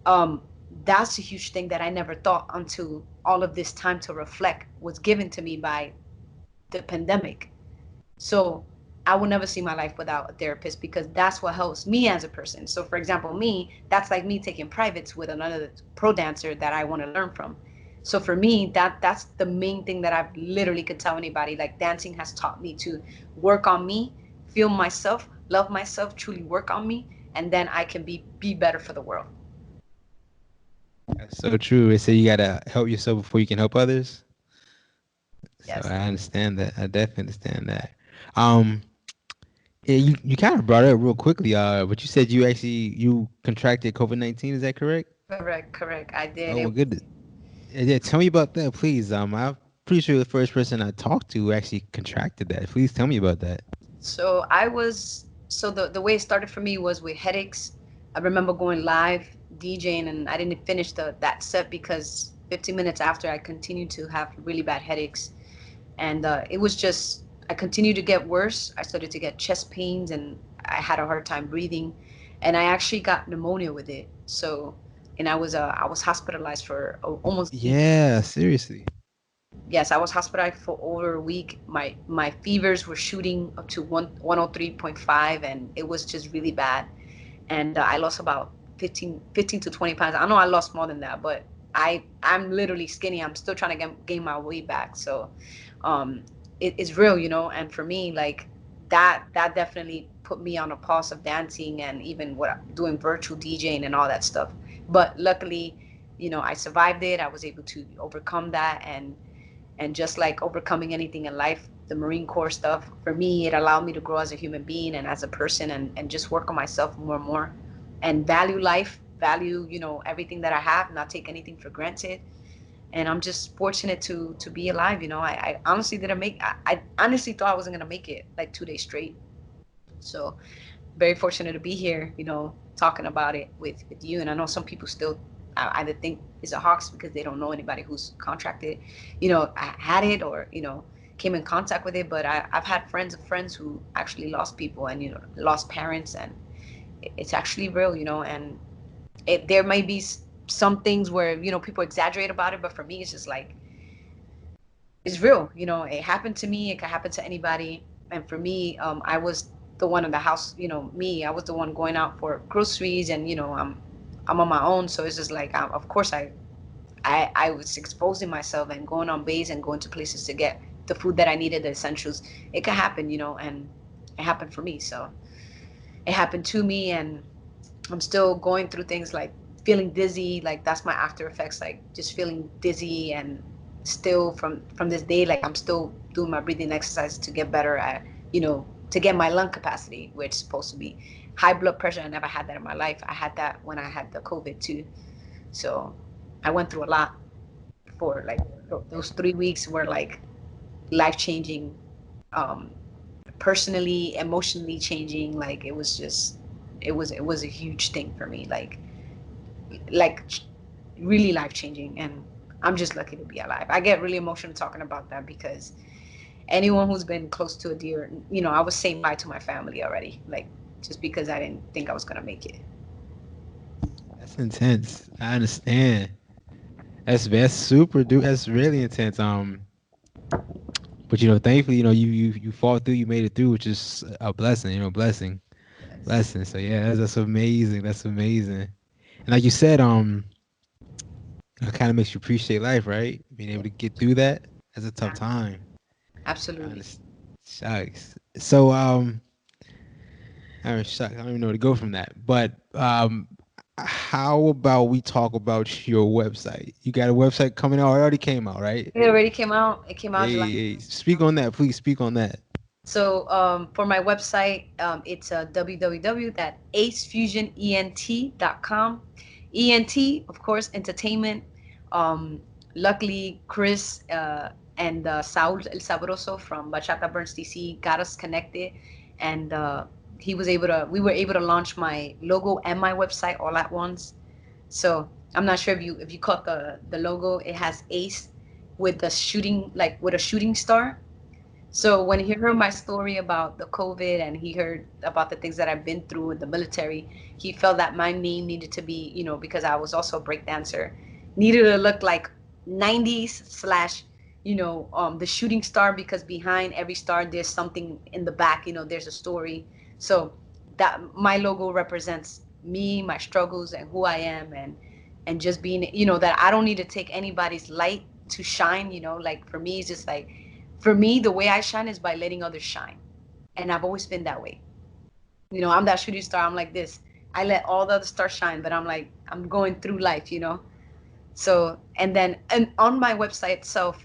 Speaker 1: um, that's a huge thing that I never thought until all of this time to reflect was given to me by the pandemic. So I will never see my life without a therapist, because that's what helps me as a person. So for example, me, that's like me taking privates with another pro dancer that I want to learn from. So for me, that's the main thing that I've literally could tell anybody. Like, dancing has taught me to work on me, feel myself, love myself, truly work on me, and then I can be better for the world.
Speaker 2: That's so true. They say you gotta help yourself before you can help others. So
Speaker 1: Yes.
Speaker 2: I understand that. I definitely understand that. Um, yeah, you kind of brought it up real quickly. But you said you contracted COVID-19. Is that correct?
Speaker 1: Correct, correct. I did.
Speaker 2: Oh my
Speaker 1: It
Speaker 2: goodness. Yeah, tell me about that, please. I'm pretty sure the first person I talked to actually contracted that. Please tell me about that.
Speaker 1: So the way it started for me was with headaches. I remember going live DJing, and I didn't finish the that set because 15 minutes after I continued to have really bad headaches, and it was just I continued to get worse. I started to get chest pains, and I had a hard time breathing, and I actually got pneumonia with it. So, and I was hospitalized for almost a week.
Speaker 2: Yeah, seriously.
Speaker 1: Yes, I was hospitalized for over a week. My fevers were shooting up to 103.5, and it was just really bad. And I lost about 15 to 20 pounds. I know I lost more than that, but I'm literally skinny. I'm still trying to gain my weight back. So, um, it's real, And for me, like, that definitely put me on a pulse of dancing and even doing virtual DJing and all that stuff. But luckily, I survived it. I was able to overcome that, and just like overcoming anything in life, the Marine Corps stuff, for me, it allowed me to grow as a human being and as a person, and just work on myself more and more, and value life, value, everything that I have, not take anything for granted. And I'm just fortunate to be alive. I honestly didn't I honestly thought I wasn't going to make it like 2 days straight. So very fortunate to be here, talking about it with you. And I know some people still either think it's a hoax because they don't know anybody who's contracted, had it, or, came in contact with it. But I've had friends of friends who actually lost people, and, lost parents. And it's actually real, and there may be some things where, people exaggerate about it. But for me, it's just like, it's real. It happened to me. It could happen to anybody. And for me, I was the one in the house. Me, I was the one going out for groceries, and, I'm on my own. So it's just like, of course, I was exposing myself and going on base and going to places to get the food that I needed, the essentials. It could happen, and it happened for me. So it happened to me, and I'm still going through things like feeling dizzy. Like, that's my after effects, like just feeling dizzy. And still from this day, like, I'm still doing my breathing exercises to get better at, to get my lung capacity, which is supposed to be high blood pressure. I never had that in my life. I had that when I had the COVID too. So I went through a lot for like those 3 weeks were like life changing, um, personally, emotionally changing. Like, it was just, it was a huge thing for me. Like really life changing. And I'm just lucky to be alive. I get really emotional talking about that, because anyone who's been close to a deer, I was saying bye to my family already, like, just because I didn't think I was gonna make it.
Speaker 2: That's intense. I understand. That's super dude. That's really intense. But thankfully, you fought through, you made it through, which is a blessing. Blessing,
Speaker 1: Yes.
Speaker 2: blessing. So yeah, that's amazing. That's amazing. And like you said, it kind of makes you appreciate life, right? Being able
Speaker 1: Yeah.
Speaker 2: to get through that. That's a tough
Speaker 1: a-
Speaker 2: time. I
Speaker 1: Absolutely.
Speaker 2: understand. Shucks. So I mean, shucks. I don't even know where to go from that. But how about we talk about your website? You got a website coming out? It already came out, right?
Speaker 1: It already came out. It came out July.
Speaker 2: Hey, speak on that, please. Speak on that.
Speaker 1: So for my website, it's www.acefusionent.com. ENT, of course, entertainment. Um, Luckily, Chris and Saul El Sabroso from Bachata Burns DC got us connected, and we were able to launch my logo and my website all at once. So I'm not sure if you caught the logo. It has Ace with the shooting, like with a shooting star. So when he heard my story about the COVID and he heard about the things that I've been through in the military, he felt that my name needed to be, because I was also a break dancer, needed to look like 90s slash, the shooting star, because behind every star there's something in the back, there's a story. So that my logo represents me, my struggles, and who I am, and just being, that I don't need to take anybody's light to shine. Like for me, it's just like, for me, the way I shine is by letting others shine. And I've always been that way. I'm that shooting star. I'm like this. I let all the other stars shine, but I'm like, I'm going through life. So, and on my website itself,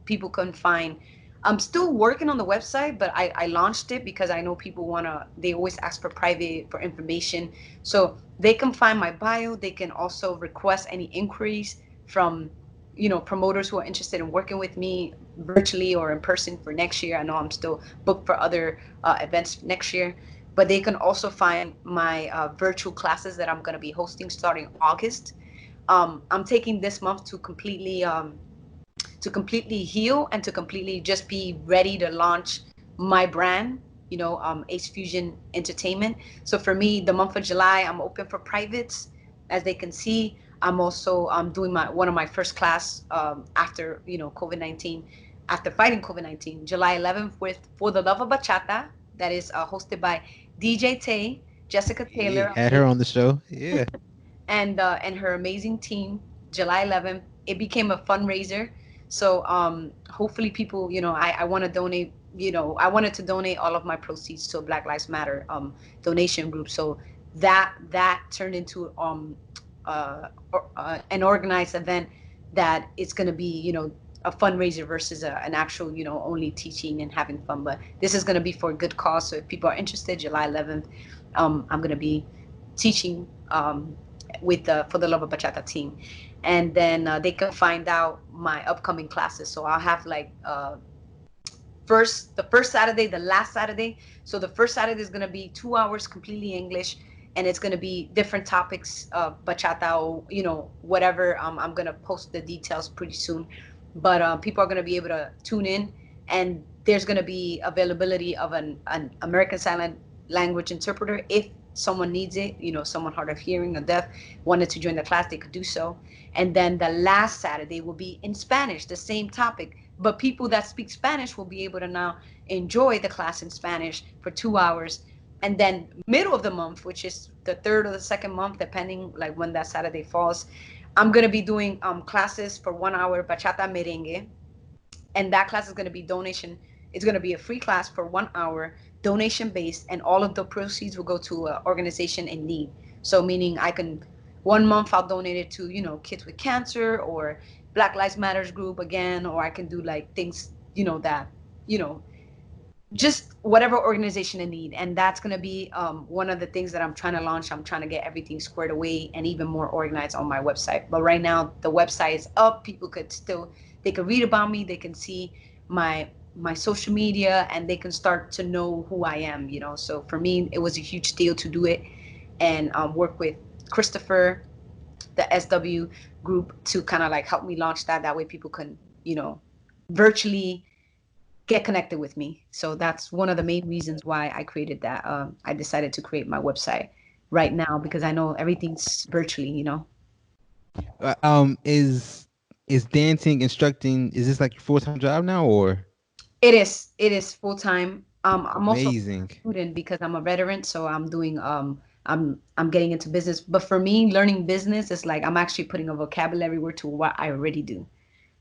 Speaker 1: people can find, I'm still working on the website, but I launched it because I know people they always ask for information. So they can find my bio. They can also request any inquiries from, promoters who are interested in working with me virtually or in person for next year. I know I'm still booked for other events next year, but they can also find my virtual classes that I'm going to be hosting starting August. I'm taking this month to completely heal and to completely just be ready to launch my brand, Ace Fusion Entertainment. So for me, the month of July, I'm open for privates. As they can see, I'm also doing one of my first class after COVID-19, after fighting COVID-19, July 11th with For the Love of Bachata. That is hosted by DJ Tay, Jessica
Speaker 2: Hey,
Speaker 1: Taylor,
Speaker 2: had her on the show. Yeah.
Speaker 1: and her amazing team. July 11th, it became a fundraiser. So hopefully people, I want to donate. I wanted to donate all of my proceeds to a Black Lives Matter donation group. So that turned into an organized event that it's going to be, a fundraiser versus an actual, only teaching and having fun. But this is going to be for a good cause. So if people are interested, July 11th, I'm going to be teaching with the For the Love of Bachata team, and then they can find out my upcoming classes. So I'll have like the first Saturday, the last Saturday. So the first Saturday is gonna be 2 hours completely English, and it's gonna be different topics, bachata or whatever. I'm gonna post the details pretty soon, but people are gonna be able to tune in, and there's gonna be availability of an American Sign Language interpreter if someone needs it. Someone hard of hearing or deaf wanted to join the class, they could do so. And then the last Saturday will be in Spanish, the same topic, but people that speak Spanish will be able to now enjoy the class in Spanish for 2 hours. And then middle of the month, which is the third or the second month, depending like when that Saturday falls, I'm gonna be doing classes for 1 hour bachata merengue, and that class is gonna be donation. It's gonna be a free class for 1 hour, donation based, and all of the proceeds will go to an organization in need. So meaning I can, one month I'll donate it to kids with cancer or Black Lives Matters group again, or I can do like things that you know just whatever organization in need. And that's going to be one of the things that I'm trying to launch. I'm trying to get everything squared away and even more organized on my website. But right now the website is up. People could still, they could read about me, they can see my social media, and they can start to know who I am. So for me it was a huge deal to do it, and work with Christopher, the SW group, to kind of like help me launch that way people can virtually get connected with me. So that's one of the main reasons why I created that. I decided to create my website right now because I know everything's virtually.
Speaker 2: Is dancing instructing? Is this like your full time job now, or?
Speaker 1: It is full time. I'm also a
Speaker 2: Amazing.
Speaker 1: student because I'm a veteran, so I'm doing I'm getting into business. But for me, learning business is like I'm actually putting a vocabulary word to what I already do.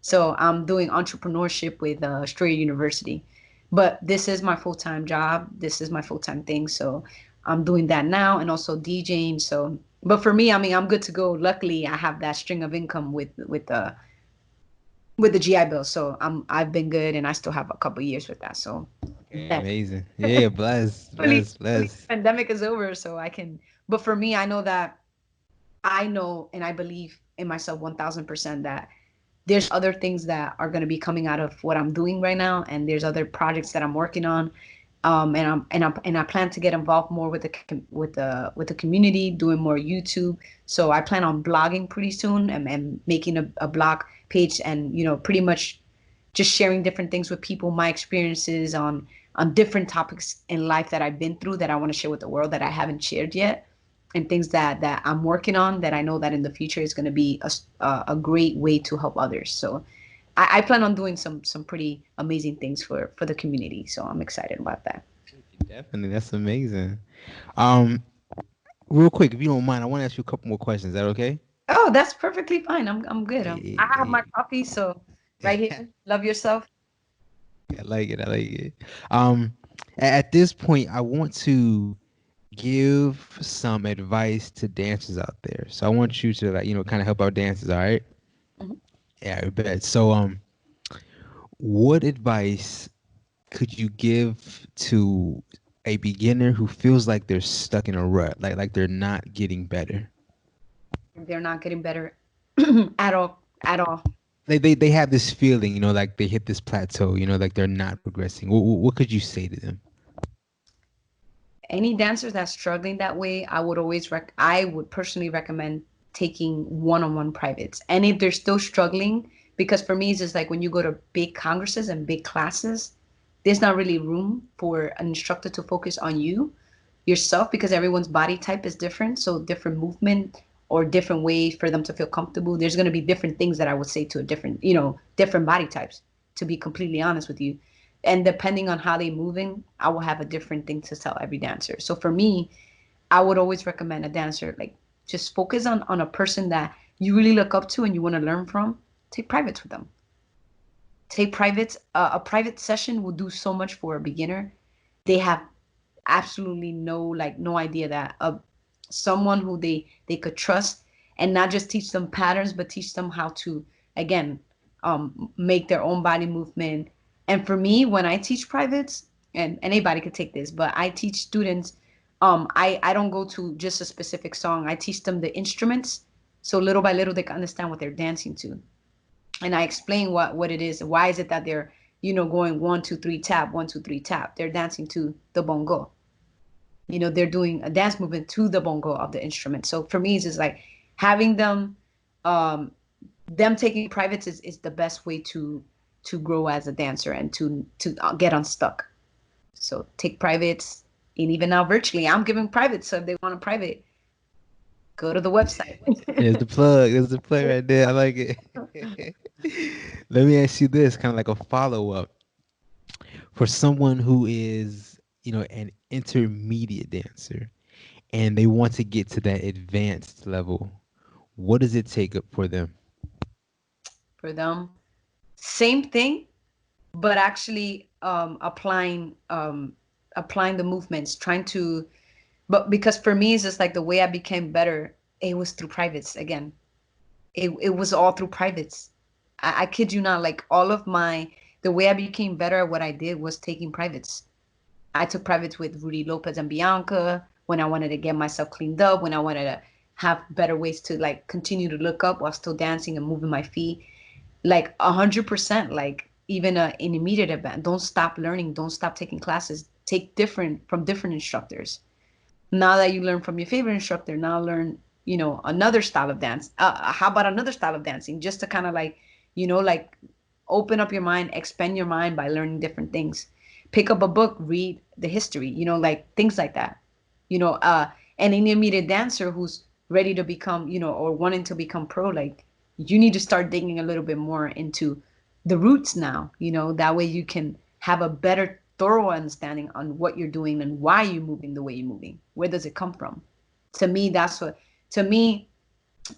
Speaker 1: So I'm doing entrepreneurship with Strayer University. But this is my full time job. This is my full time thing. So I'm doing that now and also DJing. So, but for me, I mean, I'm good to go. Luckily, I have that string of income with the GI Bill. So I've been good, and I still have a couple years with that. So
Speaker 2: Okay,
Speaker 1: yeah,
Speaker 2: amazing. Yeah, bless,
Speaker 1: hopefully,
Speaker 2: bless,
Speaker 1: hopefully
Speaker 2: bless.
Speaker 1: the pandemic is over, so I can. But for me, I know that I know and I believe in myself 1,000% that there's other things that are going to be coming out of what I'm doing right now, and there's other projects that I'm working on. And I plan to get involved more with the community, doing more YouTube. So I plan on blogging pretty soon and making a blog page, and pretty much just sharing different things with people, my experiences on different topics in life that I've been through that I want to share with the world that I haven't shared yet, and things that I'm working on that I know that in the future is going to be a great way to help others. So I plan on doing some pretty amazing things for the community. So I'm excited about that.
Speaker 2: Definitely, that's amazing. Um, Real quick, if you don't mind, I want to ask you a couple more questions. Is that okay?
Speaker 1: Oh, that's perfectly fine. I'm good. I have
Speaker 2: Eh,
Speaker 1: my coffee, so right
Speaker 2: eh,
Speaker 1: here. Love yourself.
Speaker 2: I like it. I like it. Um, at this point, I want to give some advice to dancers out there. So I want you to, like, kind of help out dancers. All right?
Speaker 1: Mhm.
Speaker 2: Yeah, I bet. So what advice could you give to a beginner who feels like they're stuck in a rut, like they're not getting better?
Speaker 1: They're not getting better at all. At all.
Speaker 2: They have this feeling, like they hit this plateau, like they're not progressing. What could you say to them?
Speaker 1: Any dancers that's struggling that way, I would personally recommend taking one-on-one privates. And if they're still struggling, because for me it's just like when you go to big congresses and big classes, there's not really room for an instructor to focus on yourself, because everyone's body type is different, so different movement or different ways for them to feel comfortable. There's going to be different things that I would say to a different body types, to be completely honest with you. And depending on how they moving, I will have a different thing to tell every dancer. So for me, I would always recommend a dancer, like, just focus on a person that you really look up to and you want to learn from. Take privates with them. Take privates. A private session will do so much for a beginner. They have absolutely no idea that someone who they could trust, and not just teach them patterns, but teach them how to, again, make their own body movement. And for me, when I teach privates, and anybody could take this, but I teach students, I don't go to just a specific song. I teach them the instruments, so little by little they can understand what they're dancing to. And I explain what it is. Why is it that they're going 1 2 3 tap, 1 2 3 tap? They're dancing to the bongo. They're doing a dance movement to the bongo of the instrument. So for me, it's just like having um them taking privates is the best way to grow as a dancer and to get unstuck. So take privates. And even now virtually I'm giving privates, so if they want a private, go to the website.
Speaker 2: There's the plug. There's the plug right there. I like it. Let me ask you this, kind of like a follow up. For someone who is, an intermediate dancer and they want to get to that advanced level, what does it take up for them?
Speaker 1: For them, same thing, but actually applying the movements, trying to. But because for me, it's just like the way I became better, it was through privates again. It was all through privates. I kid you not, like all of the way I became better at what I did was taking privates. I took privates with Rudy Lopez and Bianca when I wanted to get myself cleaned up, when I wanted to have better ways to like continue to look up while still dancing and moving my feet. Like 100%, like even a intermediate event. Don't stop learning. Don't stop taking classes. Take different from different instructors. Now that you learn from your favorite instructor, now learn, another style of dance. How about another style of dancing? Just to kind of like, like open up your mind, expand your mind by learning different things. Pick up a book, read the history, like things like that. You know, uh, an intermediate dancer who's ready to become, or wanting to become pro, like you need to start digging a little bit more into the roots now. That way you can have a better thorough understanding on what you're doing and why you're moving the way you're moving. Where does it come from? To me, that's what, to me,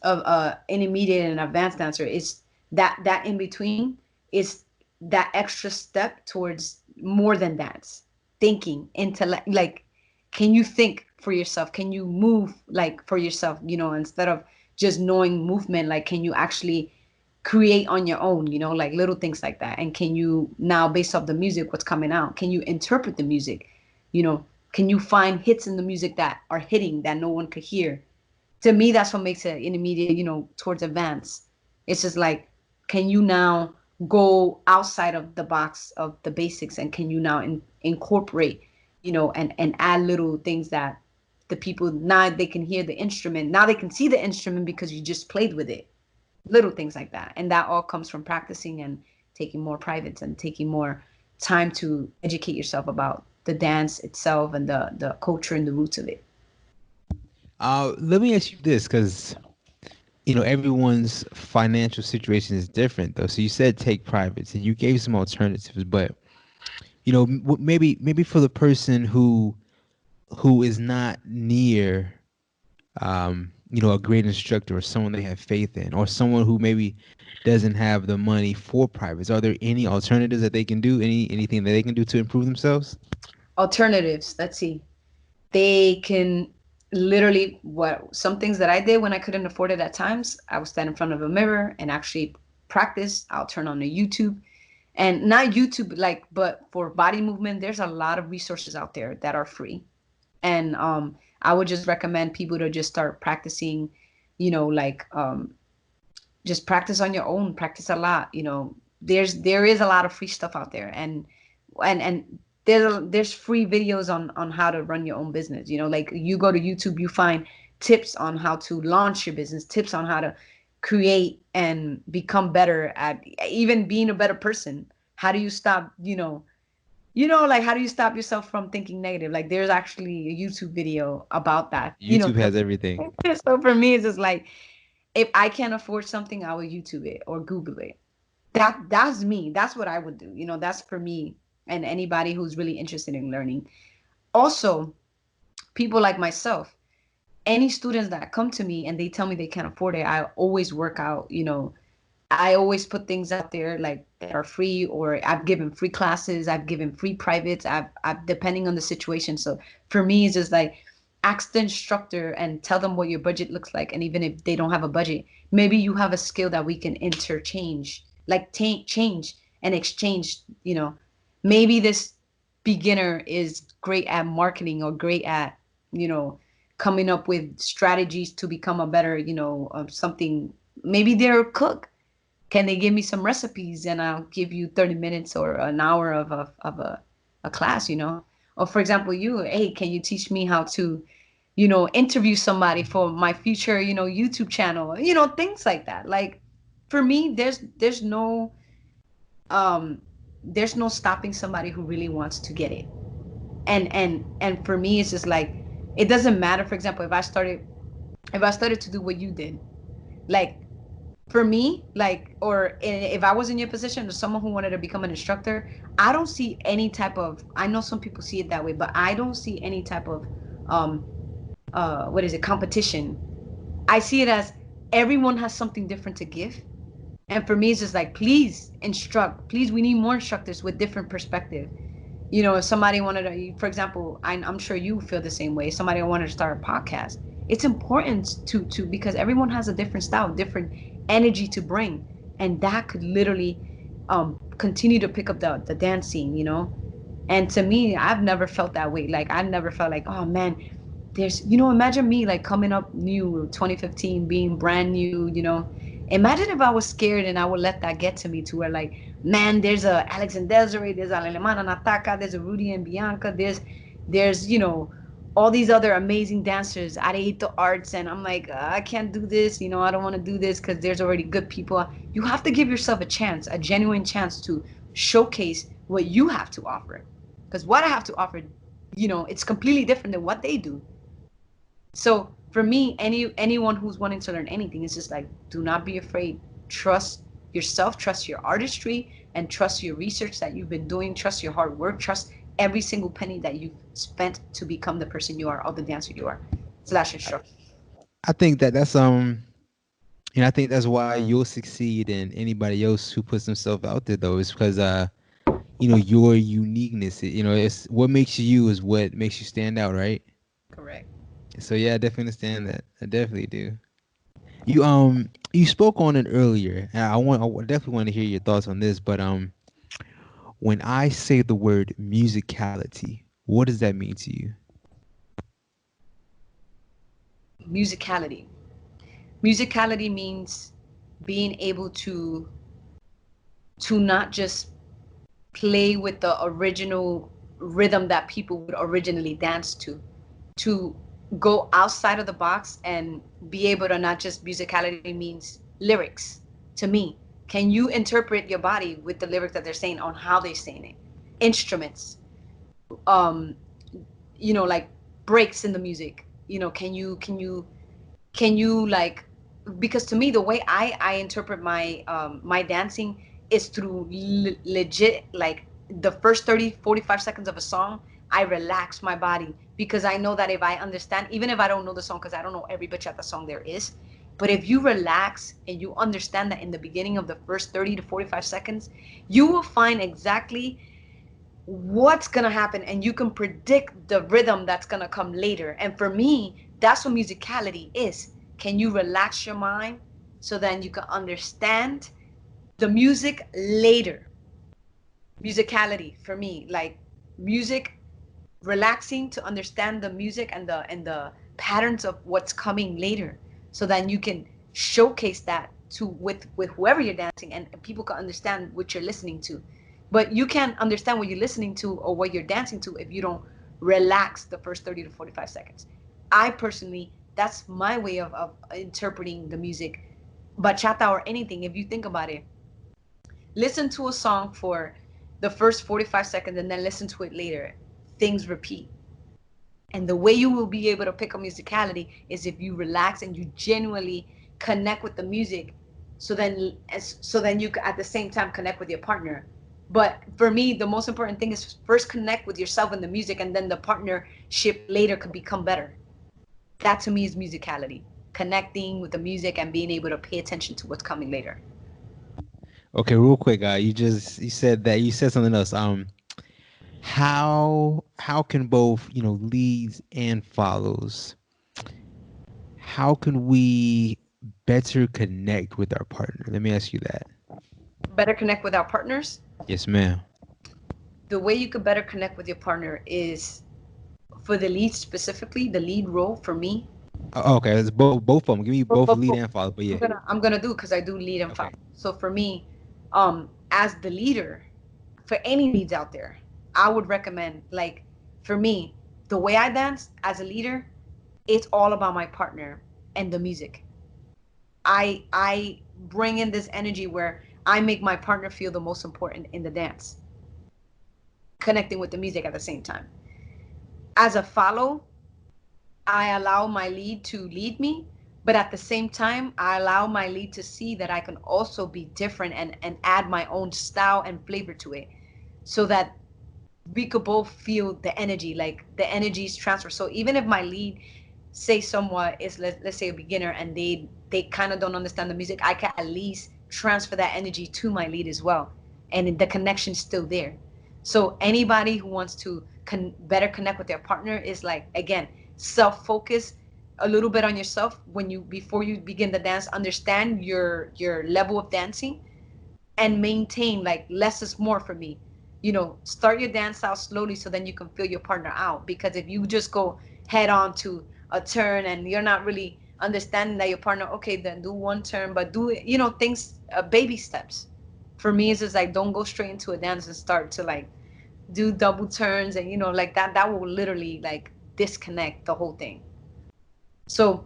Speaker 1: of intermediate and advanced dancer is that in between is that extra step towards more than dance. Thinking, intellect, like, can you think for yourself? Can you move like for yourself? Instead of just knowing movement, like, can you actually create on your own? Like little things like that. And can you now, based off the music, what's coming out, can you interpret the music? you know can you find hits in the music that are hitting that no one could hear? To me, that's what makes it intermediate, towards advanced. It's just like, can you now go outside of the box of the basics, and can you now incorporate, and add little things that the people, now they can hear the instrument, now they can see the instrument because you just played with it. Little things like that. And that all comes from practicing and taking more privates and taking more time to educate yourself about the dance itself and the culture and the roots of it.
Speaker 2: Let me ask you this, because everyone's financial situation is different, though. So you said take privates, and you gave some alternatives, but maybe for the person who is not near a great instructor, or someone they have faith in, or someone who maybe doesn't have the money for privates, are there any alternatives that they can do? Anything that they can do to improve themselves?
Speaker 1: Alternatives, let's see. They can literally, what some things that I did when I couldn't afford it at times, I would stand in front of a mirror and actually practice. I'll turn on the YouTube, and not YouTube like, but for body movement, there's a lot of resources out there that are free. And I would just recommend people to just start practicing, like, just practice on your own, practice a lot. There is a lot of free stuff out there, and there's free videos on how to run your own business. Like, you go to YouTube, you find tips on how to launch your business, tips on how to create and become better at even being a better person. How do you stop, like, how do you stop yourself from thinking negative? Like, there's actually a YouTube video about that.
Speaker 2: YouTube has everything.
Speaker 1: So for me, it's just like, if I can't afford something, I will YouTube it or Google it. That's me. That's what I would do. That's for me and anybody who's really interested in learning. Also, people like myself, any students that come to me and they tell me they can't afford it, I always work out. I always put things out there like that are free, or I've given free classes, I've given free privates, I've depending on the situation. So for me, it's just like, ask the instructor and tell them what your budget looks like. And even if they don't have a budget, maybe you have a skill that we can interchange, like change and exchange. Maybe this beginner is great at marketing, or great at, you know, coming up with strategies to become a better, something. Maybe they're a cook. Can they give me some recipes, and I'll give you 30 minutes or an hour of a class, Or for example, hey, can you teach me how to, interview somebody for my future, YouTube channel, things like that. Like, for me, um, there's no stopping somebody who really wants to get it. And for me, it's just like, it doesn't matter. For example, if I started to do what you did, like, for me, like, or if I was in your position, or someone who wanted to become an instructor, I don't see any type of, I know some people see it that way, but I don't see any type of, um, what is it, competition. I see it as, everyone has something different to give. And for me, it's just like, please instruct. Please, we need more instructors with different perspective. If somebody wanted to, for example, I'm sure you feel the same way. Somebody wanted to start a podcast. It's important to because everyone has a different style, different energy to bring, and that could literally continue to pick up the dance scene. And to me, I've never felt that way. Like, I've never felt like, oh man, imagine me like coming up new 2015, being brand new. Imagine if I was scared and I would let that get to me, to where, like, man, there's a Alex and Desiree, there's a Alemana Nataka, there's a Rudy and Bianca, there's all these other amazing dancers, Areito Arts, and I'm like, I can't do this, I don't want to do this because there's already good people. You have to give yourself a chance, a genuine chance to showcase what you have to offer. Because what I have to offer, it's completely different than what they do. So for me, anyone who's wanting to learn anything, is just like, do not be afraid. Trust yourself, trust your artistry, and trust your research that you've been doing, trust your hard work, trust every single penny that you've spent to become the person you are or the dancer you are slash instructor.
Speaker 2: I think that's and I think that's why you'll succeed and anybody else who puts themselves out there though is because your uniqueness. It's what makes you is what makes you stand out, right?
Speaker 1: Correct.
Speaker 2: So yeah, I definitely understand that. I definitely do. You spoke on it earlier, and definitely want to hear your thoughts on this. But when I say the word musicality, what does that mean to you?
Speaker 1: Musicality. Musicality means being able to not just play with the original rhythm that people would originally dance to go outside of the box and be able to not just musicality means lyrics to me. Can you interpret your body with the lyrics that they're saying on how they're saying it? Instruments, um, like breaks in the music. Can you like, because to me the way I interpret my dancing is through legit, like the first 30-45 seconds of a song I relax my body, because I know that if I understand, even if I don't know the song, because I don't know every bachata song there is, but if you relax and you understand that in the beginning of the first 30 to 45 seconds you will find exactly what's gonna happen, and you can predict the rhythm that's gonna come later. And for me, that's what musicality is. Can you relax your mind so then you can understand the music later? Musicality for me, like music, relaxing to understand the music and the patterns of what's coming later, so then you can showcase that to with whoever you're dancing, and people can understand what you're listening to. But you can't understand what you're listening to or what you're dancing to if you don't relax the first 30 to 45 seconds. I personally, that's my way of interpreting the music, bachata or anything. If you think about it, listen to a song for the first 45 seconds and then listen to it later, things repeat. And the way you will be able to pick up musicality is if you relax and you genuinely connect with the music, so then you at the same time connect with your partner. But for me, the most important thing is first connect with yourself and the music, and then the partnership later could become better. That to me is musicality, connecting with the music and being able to pay attention to what's coming later.
Speaker 2: Okay, real quick, you said something else. How can both leads and follows, how can we better connect with our partner? Let me ask you that.
Speaker 1: Better connect with our partners.
Speaker 2: Yes, ma'am.
Speaker 1: The way you could better connect with your partner is, for the lead specifically, the lead role for me.
Speaker 2: Okay, it's both of them. Give me
Speaker 1: But,
Speaker 2: both
Speaker 1: but,
Speaker 2: lead
Speaker 1: but
Speaker 2: and follow. But
Speaker 1: I'm
Speaker 2: yeah.
Speaker 1: gonna do, because I do lead and follow.
Speaker 2: Okay.
Speaker 1: So for me, as the leader, for any leads out there, I would recommend, like, for me, the way I dance as a leader, it's all about my partner and the music. I bring in this energy where I make my partner feel the most important in the dance, connecting with the music at the same time. As a follow, I allow my lead to lead me, but at the same time, I allow my lead to see that I can also be different and add my own style and flavor to it, so that we could both feel the energy, like the energies transfer. So even if my lead, say somewhat is, let's say a beginner, and they kind of don't understand the music, I can at least transfer that energy to my lead as well, and the connection's still there. So anybody who wants to better connect with their partner is, like, again, self-focus a little bit on yourself when you before you begin the dance. Understand your level of dancing, and maintain, like, less is more for me. Start your dance out slowly so then you can feel your partner out, because if you just go head on to a turn and you're not really understanding that your partner, okay, then do one turn, but do it, things, baby steps. For me, it's just like, don't go straight into a dance and start to, like, do double turns, and like that will literally, like, disconnect the whole thing. So,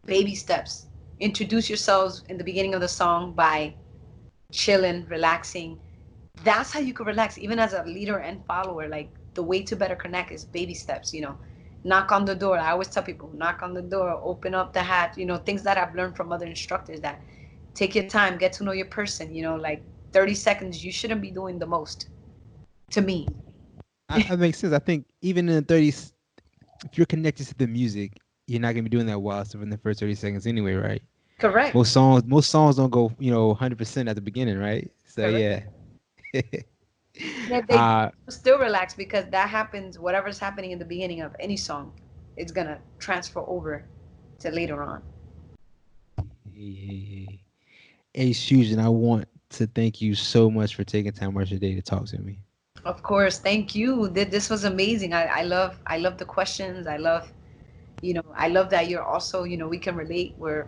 Speaker 1: baby steps. Introduce yourselves in the beginning of the song by chilling, relaxing. That's how you can relax, even as a leader and follower. Like, the way to better connect is baby steps. Knock on the door. I always tell people, knock on the door, open up the hat. Things that I've learned from other instructors, that take your time, get to know your person. Like, 30 seconds, you shouldn't be doing the most, to me.
Speaker 2: That makes sense. I think even in the 30s, if you're connected to the music, you're not gonna be doing that wild stuff in the first 30 seconds anyway, right?
Speaker 1: Correct.
Speaker 2: Most songs don't go, 100% at the beginning, right? So
Speaker 1: Correct.
Speaker 2: yeah.
Speaker 1: Yeah, they
Speaker 2: uh
Speaker 1: still relax because that happens, whatever's happening in the beginning of any song, it's gonna transfer over to later on.
Speaker 2: Hey, Fusion, I want to thank you so much for taking time out of your day to talk to me.
Speaker 1: Of course, thank you. This was amazing. I love the questions. I love that you're also, we can relate. We're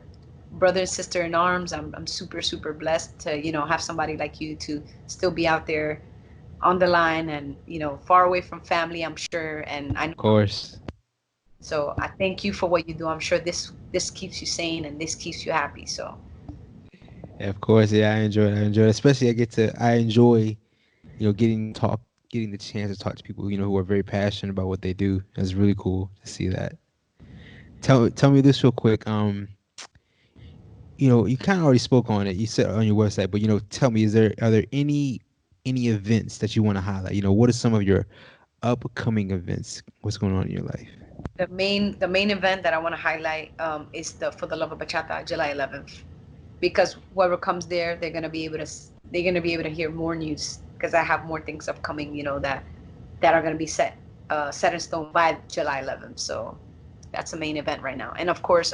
Speaker 1: brother and sister in arms. I'm super, super blessed to, have somebody like you to still be out there on the line and, far away from family, I'm sure. And I
Speaker 2: Of
Speaker 1: know,
Speaker 2: course.
Speaker 1: so I thank you for what you do. I'm sure this keeps you sane and this keeps you happy. So
Speaker 2: Of course, yeah, I enjoy it. I enjoy it. Especially I enjoy, getting the chance to talk to people, who are very passionate about what they do. It's really cool to see that. Tell me this real quick. You kind of already spoke on it. You said on your website, but tell me, are there any events that you want to highlight? What are some of your upcoming events? What's going on in your life?
Speaker 1: the main event that I want to highlight is the For the Love of Bachata, July 11th, because whoever comes there, they're gonna be able to hear more news because I have more things upcoming, that are gonna be set in stone by July 11th. So that's the main event right now. And of course,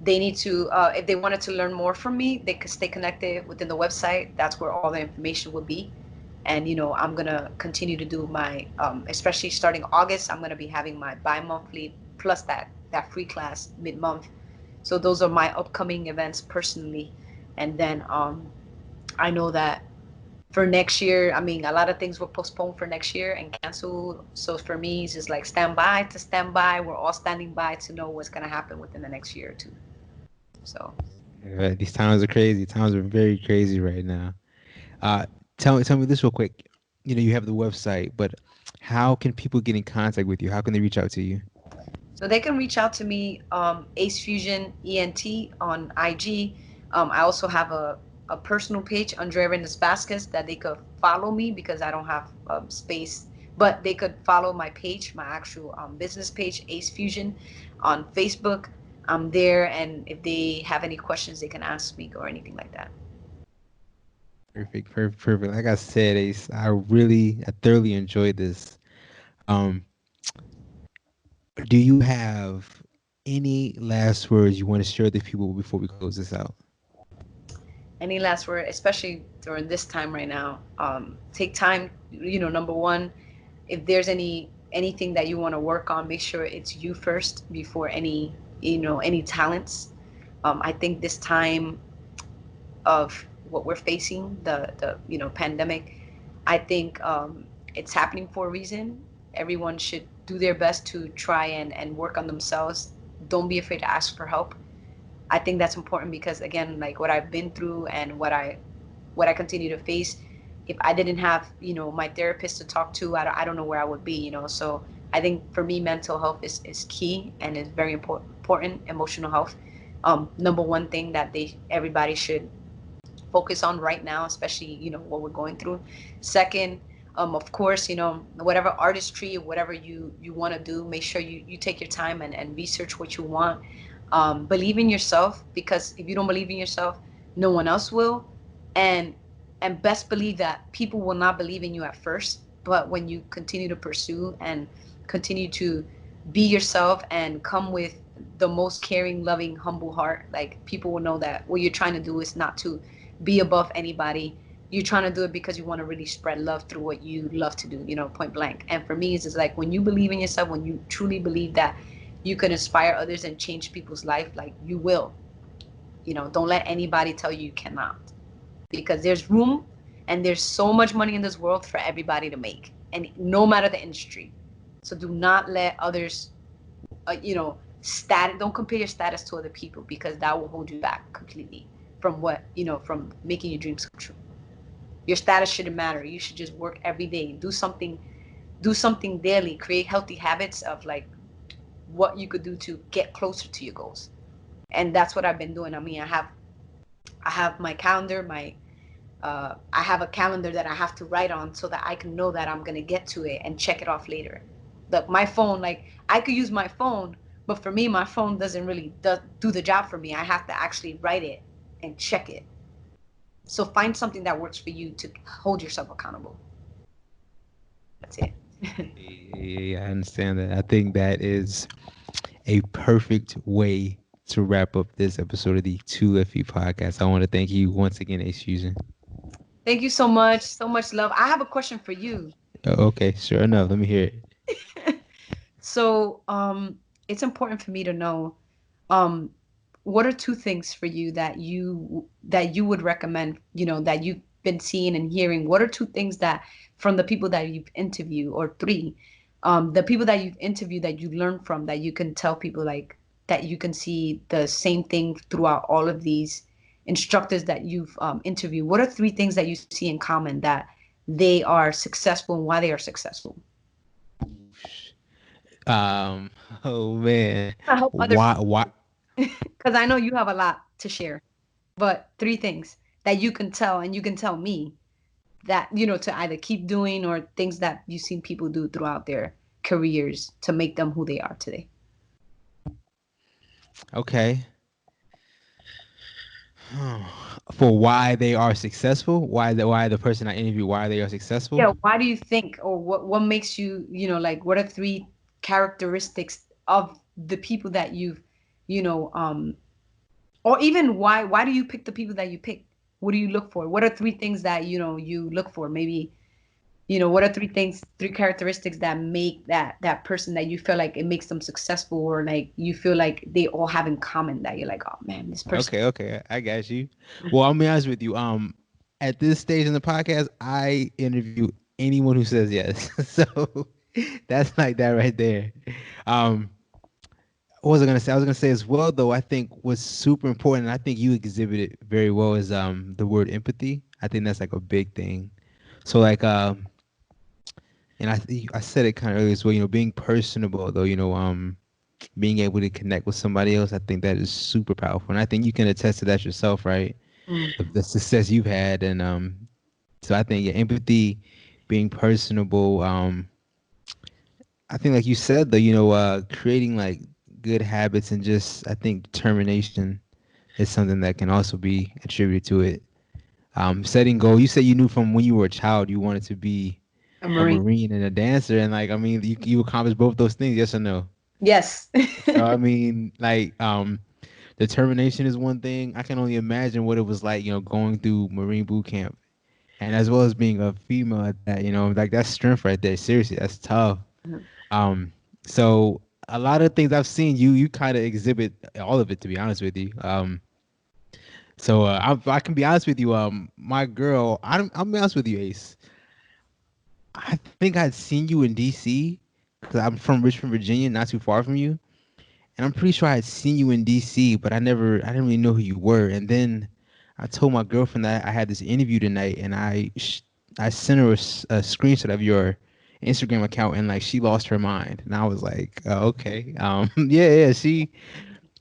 Speaker 1: they need to, if they wanted to learn more from me, they could stay connected within the website. That's where all the information would be. And I'm gonna continue to do my, especially starting August, I'm gonna be having my bi-monthly plus that free class mid-month. So those are my upcoming events personally. And then I know that for next year, I mean, a lot of things were postponed for next year and canceled. So for me, it's just like stand by to stand by. We're all standing by to know what's gonna happen within the next year or two. So
Speaker 2: These times are crazy. Times are very crazy right now. Uh, tell me this real quick. You have the website, but how can people get in contact with you? How can they reach out to you?
Speaker 1: they can reach out to me, Ace Fusion ENT on IG. I also have a personal page, Andrea Arenasvazquez, that they could follow me because I don't have space. But they could follow my page, my actual business page, Ace Fusion, on Facebook. I'm there, and if they have any questions, they can ask me or anything like that.
Speaker 2: Perfect, perfect, perfect. Like I said, Ace, I thoroughly enjoyed this. Um, do you have any last words you want to share with the people before we close this out?
Speaker 1: Any last word, especially during this time right now? Take time. Number one, if there's anything that you want to work on, make sure it's you first before any talents. I think this time of what we're facing, the pandemic, I think it's happening for a reason. Everyone should do their best to try and work on themselves. Don't be afraid to ask for help. I think that's important because, again, like what I've been through and what I continue to face, if I didn't have, my therapist to talk to, I don't know where I would be. So I think for me, mental health is key and is very important, emotional health. Number one thing that everybody should focus on right now, especially, what we're going through. Second, of course, whatever artistry, whatever you want to do, make sure you take your time and research what you want. Believe in yourself, because if you don't believe in yourself, no one else will. And and best believe that people will not believe in you at first, but when you continue to pursue and continue to be yourself and come with the most caring, loving, humble heart, like, people will know that what you're trying to do is not to be above anybody. You're trying to do it because you want to really spread love through what you love to do, point blank. And for me, it's just like, when you believe in yourself, when you truly believe that you can inspire others and change people's life, like, you will. Don't let anybody tell you you cannot, because there's room and there's so much money in this world for everybody to make, and no matter the industry. So do not let others, don't compare your status to other people, because that will hold you back completely from making your dreams come true. Your status shouldn't matter. You should just work every day, do something daily, create healthy habits of, like, what you could do to get closer to your goals. And that's what I've been doing. I mean, I have my calendar, my I have a calendar that I have to write on so that I can know that I'm gonna get to it and check it off later. Like my phone, like I could use my phone, but for me, my phone doesn't really do the job for me. I have to actually write it and check it. So find something that works for you to hold yourself accountable. That's it.
Speaker 2: Yeah, I understand that. I think that is a perfect way to wrap up this episode of the Two Left Feet podcast. I want to thank you once again, Ace Fusion.
Speaker 1: Thank you so much. So much love. I have a question for you.
Speaker 2: Okay, sure enough. Let me hear it.
Speaker 1: So, it's important for me to know, um, what are two things for you that you would recommend, that you've been seeing and hearing? What are two things that from the people that you've interviewed, or three, the people that you've interviewed that you learn from, that you can tell people, like, that you can see the same thing throughout all of these instructors that you've interviewed? What are three things that you see in common that they are successful and why they are successful?
Speaker 2: Um, oh man,
Speaker 1: I help other
Speaker 2: why, why?
Speaker 1: because I know you have a lot to share. But three things that you can tell, and you can tell me that, to either keep doing, or things that you've seen people do throughout their careers to make them who they are today.
Speaker 2: Okay, for why they are successful, why the person I interview, why they are successful.
Speaker 1: Yeah, why do you think, or what makes you, like, what are three characteristics of the people that you've, you know, or even why do you pick the people that you pick? What do you look for? What are three things that you look for? Maybe, what are three things, three characteristics that make that person, that you feel like it makes them successful, or like you feel like they all have in common, that you're like, oh man, this person.
Speaker 2: Okay, okay, I got you. Well, I'll be honest with you. At this stage in the podcast, I interview anyone who says yes. So that's like that right there. Um, what was I gonna say? I was gonna say as well, though. I think what's super important, and I think you exhibit it very well, is the word empathy. I think that's like a big thing. So like and I said it kind of earlier as well. Being personable, though. Being able to connect with somebody else. I think that is super powerful, and I think you can attest to that yourself, right?
Speaker 1: Mm,
Speaker 2: The success you've had, and so I think, yeah, empathy, being personable. I think, like you said, though, creating like good habits, and just, I think, determination is something that can also be attributed to it. Setting goal. You said you knew from when you were a child you wanted to be
Speaker 1: a
Speaker 2: a
Speaker 1: Marine.
Speaker 2: marine and a dancer, and like, I mean, you accomplished both those things. Yes or no?
Speaker 1: Yes.
Speaker 2: So I mean, like, determination is one thing. I can only imagine what it was like, going through Marine boot camp, and as well as being a female at that. Like, that's strength right there. Seriously, that's tough. Um, so a lot of things I've seen, you kind of exhibit all of it, to be honest with you. So I can be honest with you. My girl, I'll be honest with you, Ace. I think I'd seen you in DC because I'm from Richmond, Virginia, not too far from you, and I'm pretty sure I had seen you in DC, but I didn't really know who you were. And then I told my girlfriend that I had this interview tonight, and I sent her a screenshot of your Instagram account, and like, she lost her mind, and I was like, oh, okay, yeah, yeah,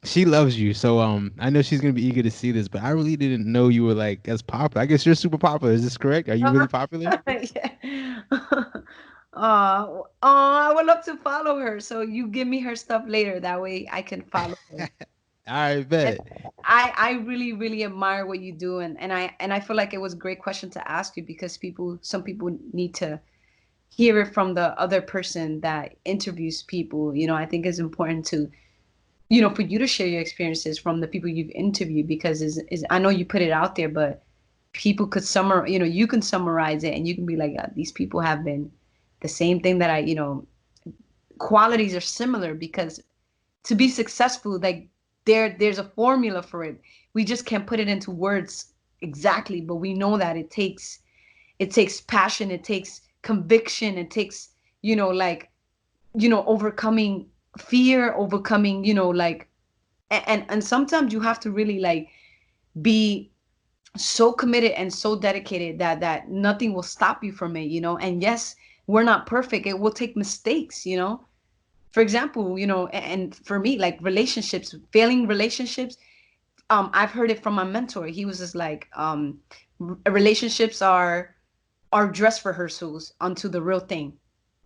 Speaker 2: she loves you, so I know she's gonna be eager to see this. But I really didn't know you were like as popular. I guess you're super popular. Is this correct? Are you really popular?
Speaker 1: Yeah. I would love to follow her. So you give me her stuff later. That way I can follow her.
Speaker 2: All right,
Speaker 1: And
Speaker 2: bet.
Speaker 1: I really, really admire what you do, and I feel like it was a great question to ask you, because some people need to hear it from the other person that interviews people. I think it's important to, for you to share your experiences from the people you've interviewed, because is I know you put it out there, but people could you can summarize it, and you can be like, these people have been the same thing that qualities are similar, because to be successful, like, there's a formula for it. We just can't put it into words exactly, but we know that it takes passion, it takes conviction, it takes, like, overcoming fear, overcoming, like, and sometimes you have to really, like, be so committed and so dedicated that nothing will stop you from it. And yes, we're not perfect, it will take mistakes. For example, and for me, like, relationships, failing relationships, I've heard it from my mentor. He was just like, Relationships are dress rehearsals unto the real thing,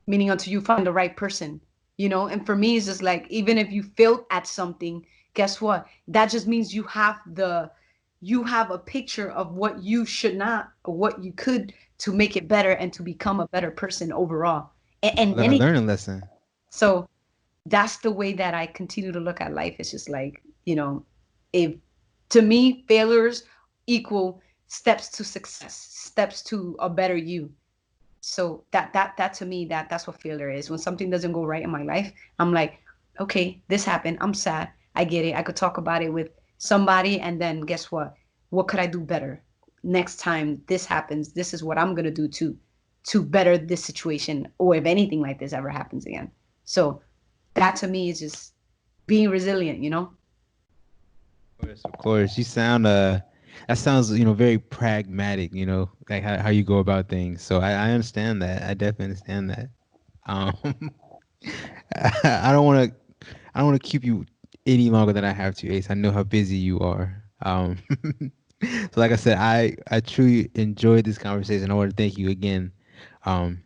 Speaker 1: meaning until you find the right person, you know. And for me, it's just like, even if you failed at something, guess what? That just means you have a picture of what you should not, or what you could, to make it better and to become a better person overall. And
Speaker 2: A
Speaker 1: anything.
Speaker 2: learning lesson.
Speaker 1: So that's the way that I continue to look at life. It's just like, if, to me, failures equal steps to success, steps to a better you. So that to me, that's what failure is. When something doesn't go right in my life, I'm like, okay, this happened. I'm sad. I get it. I could talk about it with somebody, and then guess what? What could I do better? Next time this happens, this is what I'm gonna do to better this situation, or if anything like this ever happens again. So that to me is just being resilient, you know?
Speaker 2: Of course, of course. You sound that sounds, very pragmatic, like how you go about things. So I understand that. I definitely understand that. Um I don't want to keep you any longer than I have to, Ace. I know how busy you are. So like I said, I truly enjoyed this conversation. I want to thank you again. Um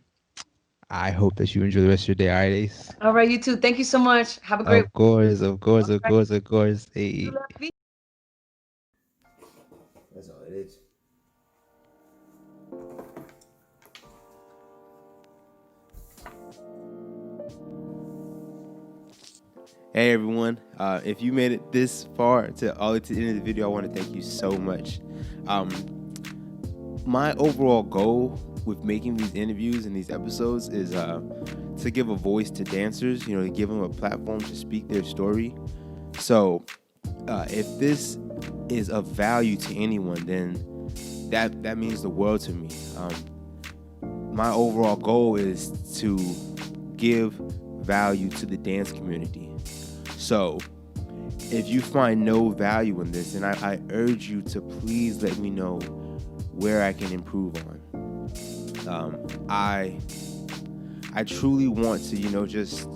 Speaker 2: I hope that you enjoy the rest of your day. All right, Ace.
Speaker 1: All right, you too. Thank you so much. Have a great
Speaker 2: Of course, of course,
Speaker 1: All
Speaker 2: of
Speaker 1: right.
Speaker 2: course, of course.
Speaker 1: You
Speaker 2: Hey.
Speaker 1: love me.
Speaker 3: That's all it is. Hey everyone, if you made it this far to all to the end of the video, I want to thank you so much. Um, my overall goal with making these interviews and these episodes is to give a voice to dancers, to give them a platform to speak their story. So if this is of value to anyone, then that means the world to me. My overall goal is to give value to the dance community. So if you find no value in this, then I urge you to please let me know where I can improve on. I truly want to, just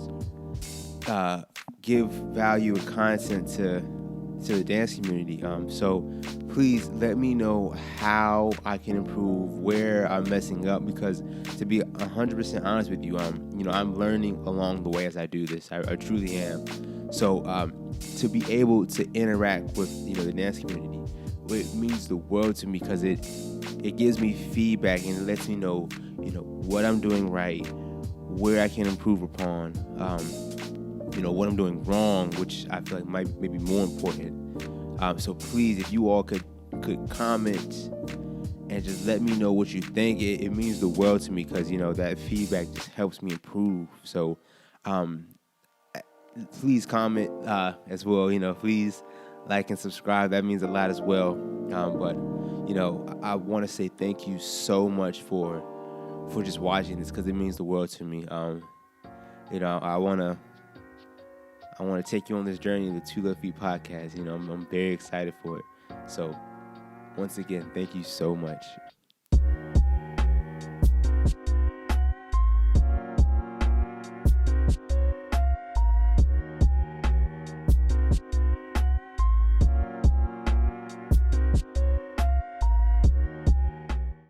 Speaker 3: give value and content to the dance community. So please let me know how I can improve, where I'm messing up, because to be 100% honest with you, I'm learning along the way as I do this. I truly am. So to be able to interact with the dance community, it means the world to me, because it gives me feedback and it lets me know what I'm doing right, where I can improve upon, what I'm doing wrong, which I feel like might maybe more important. So please, if you all could comment and just let me know what you think, it means the world to me, because that feedback just helps me improve. So please comment as well. Please like and subscribe. That means a lot as well. But I want to say thank you so much for just watching this, because it means the world to me. I want to take you on this journey of the Two Left Feet podcast. I'm very excited for it. So once again, thank you so much.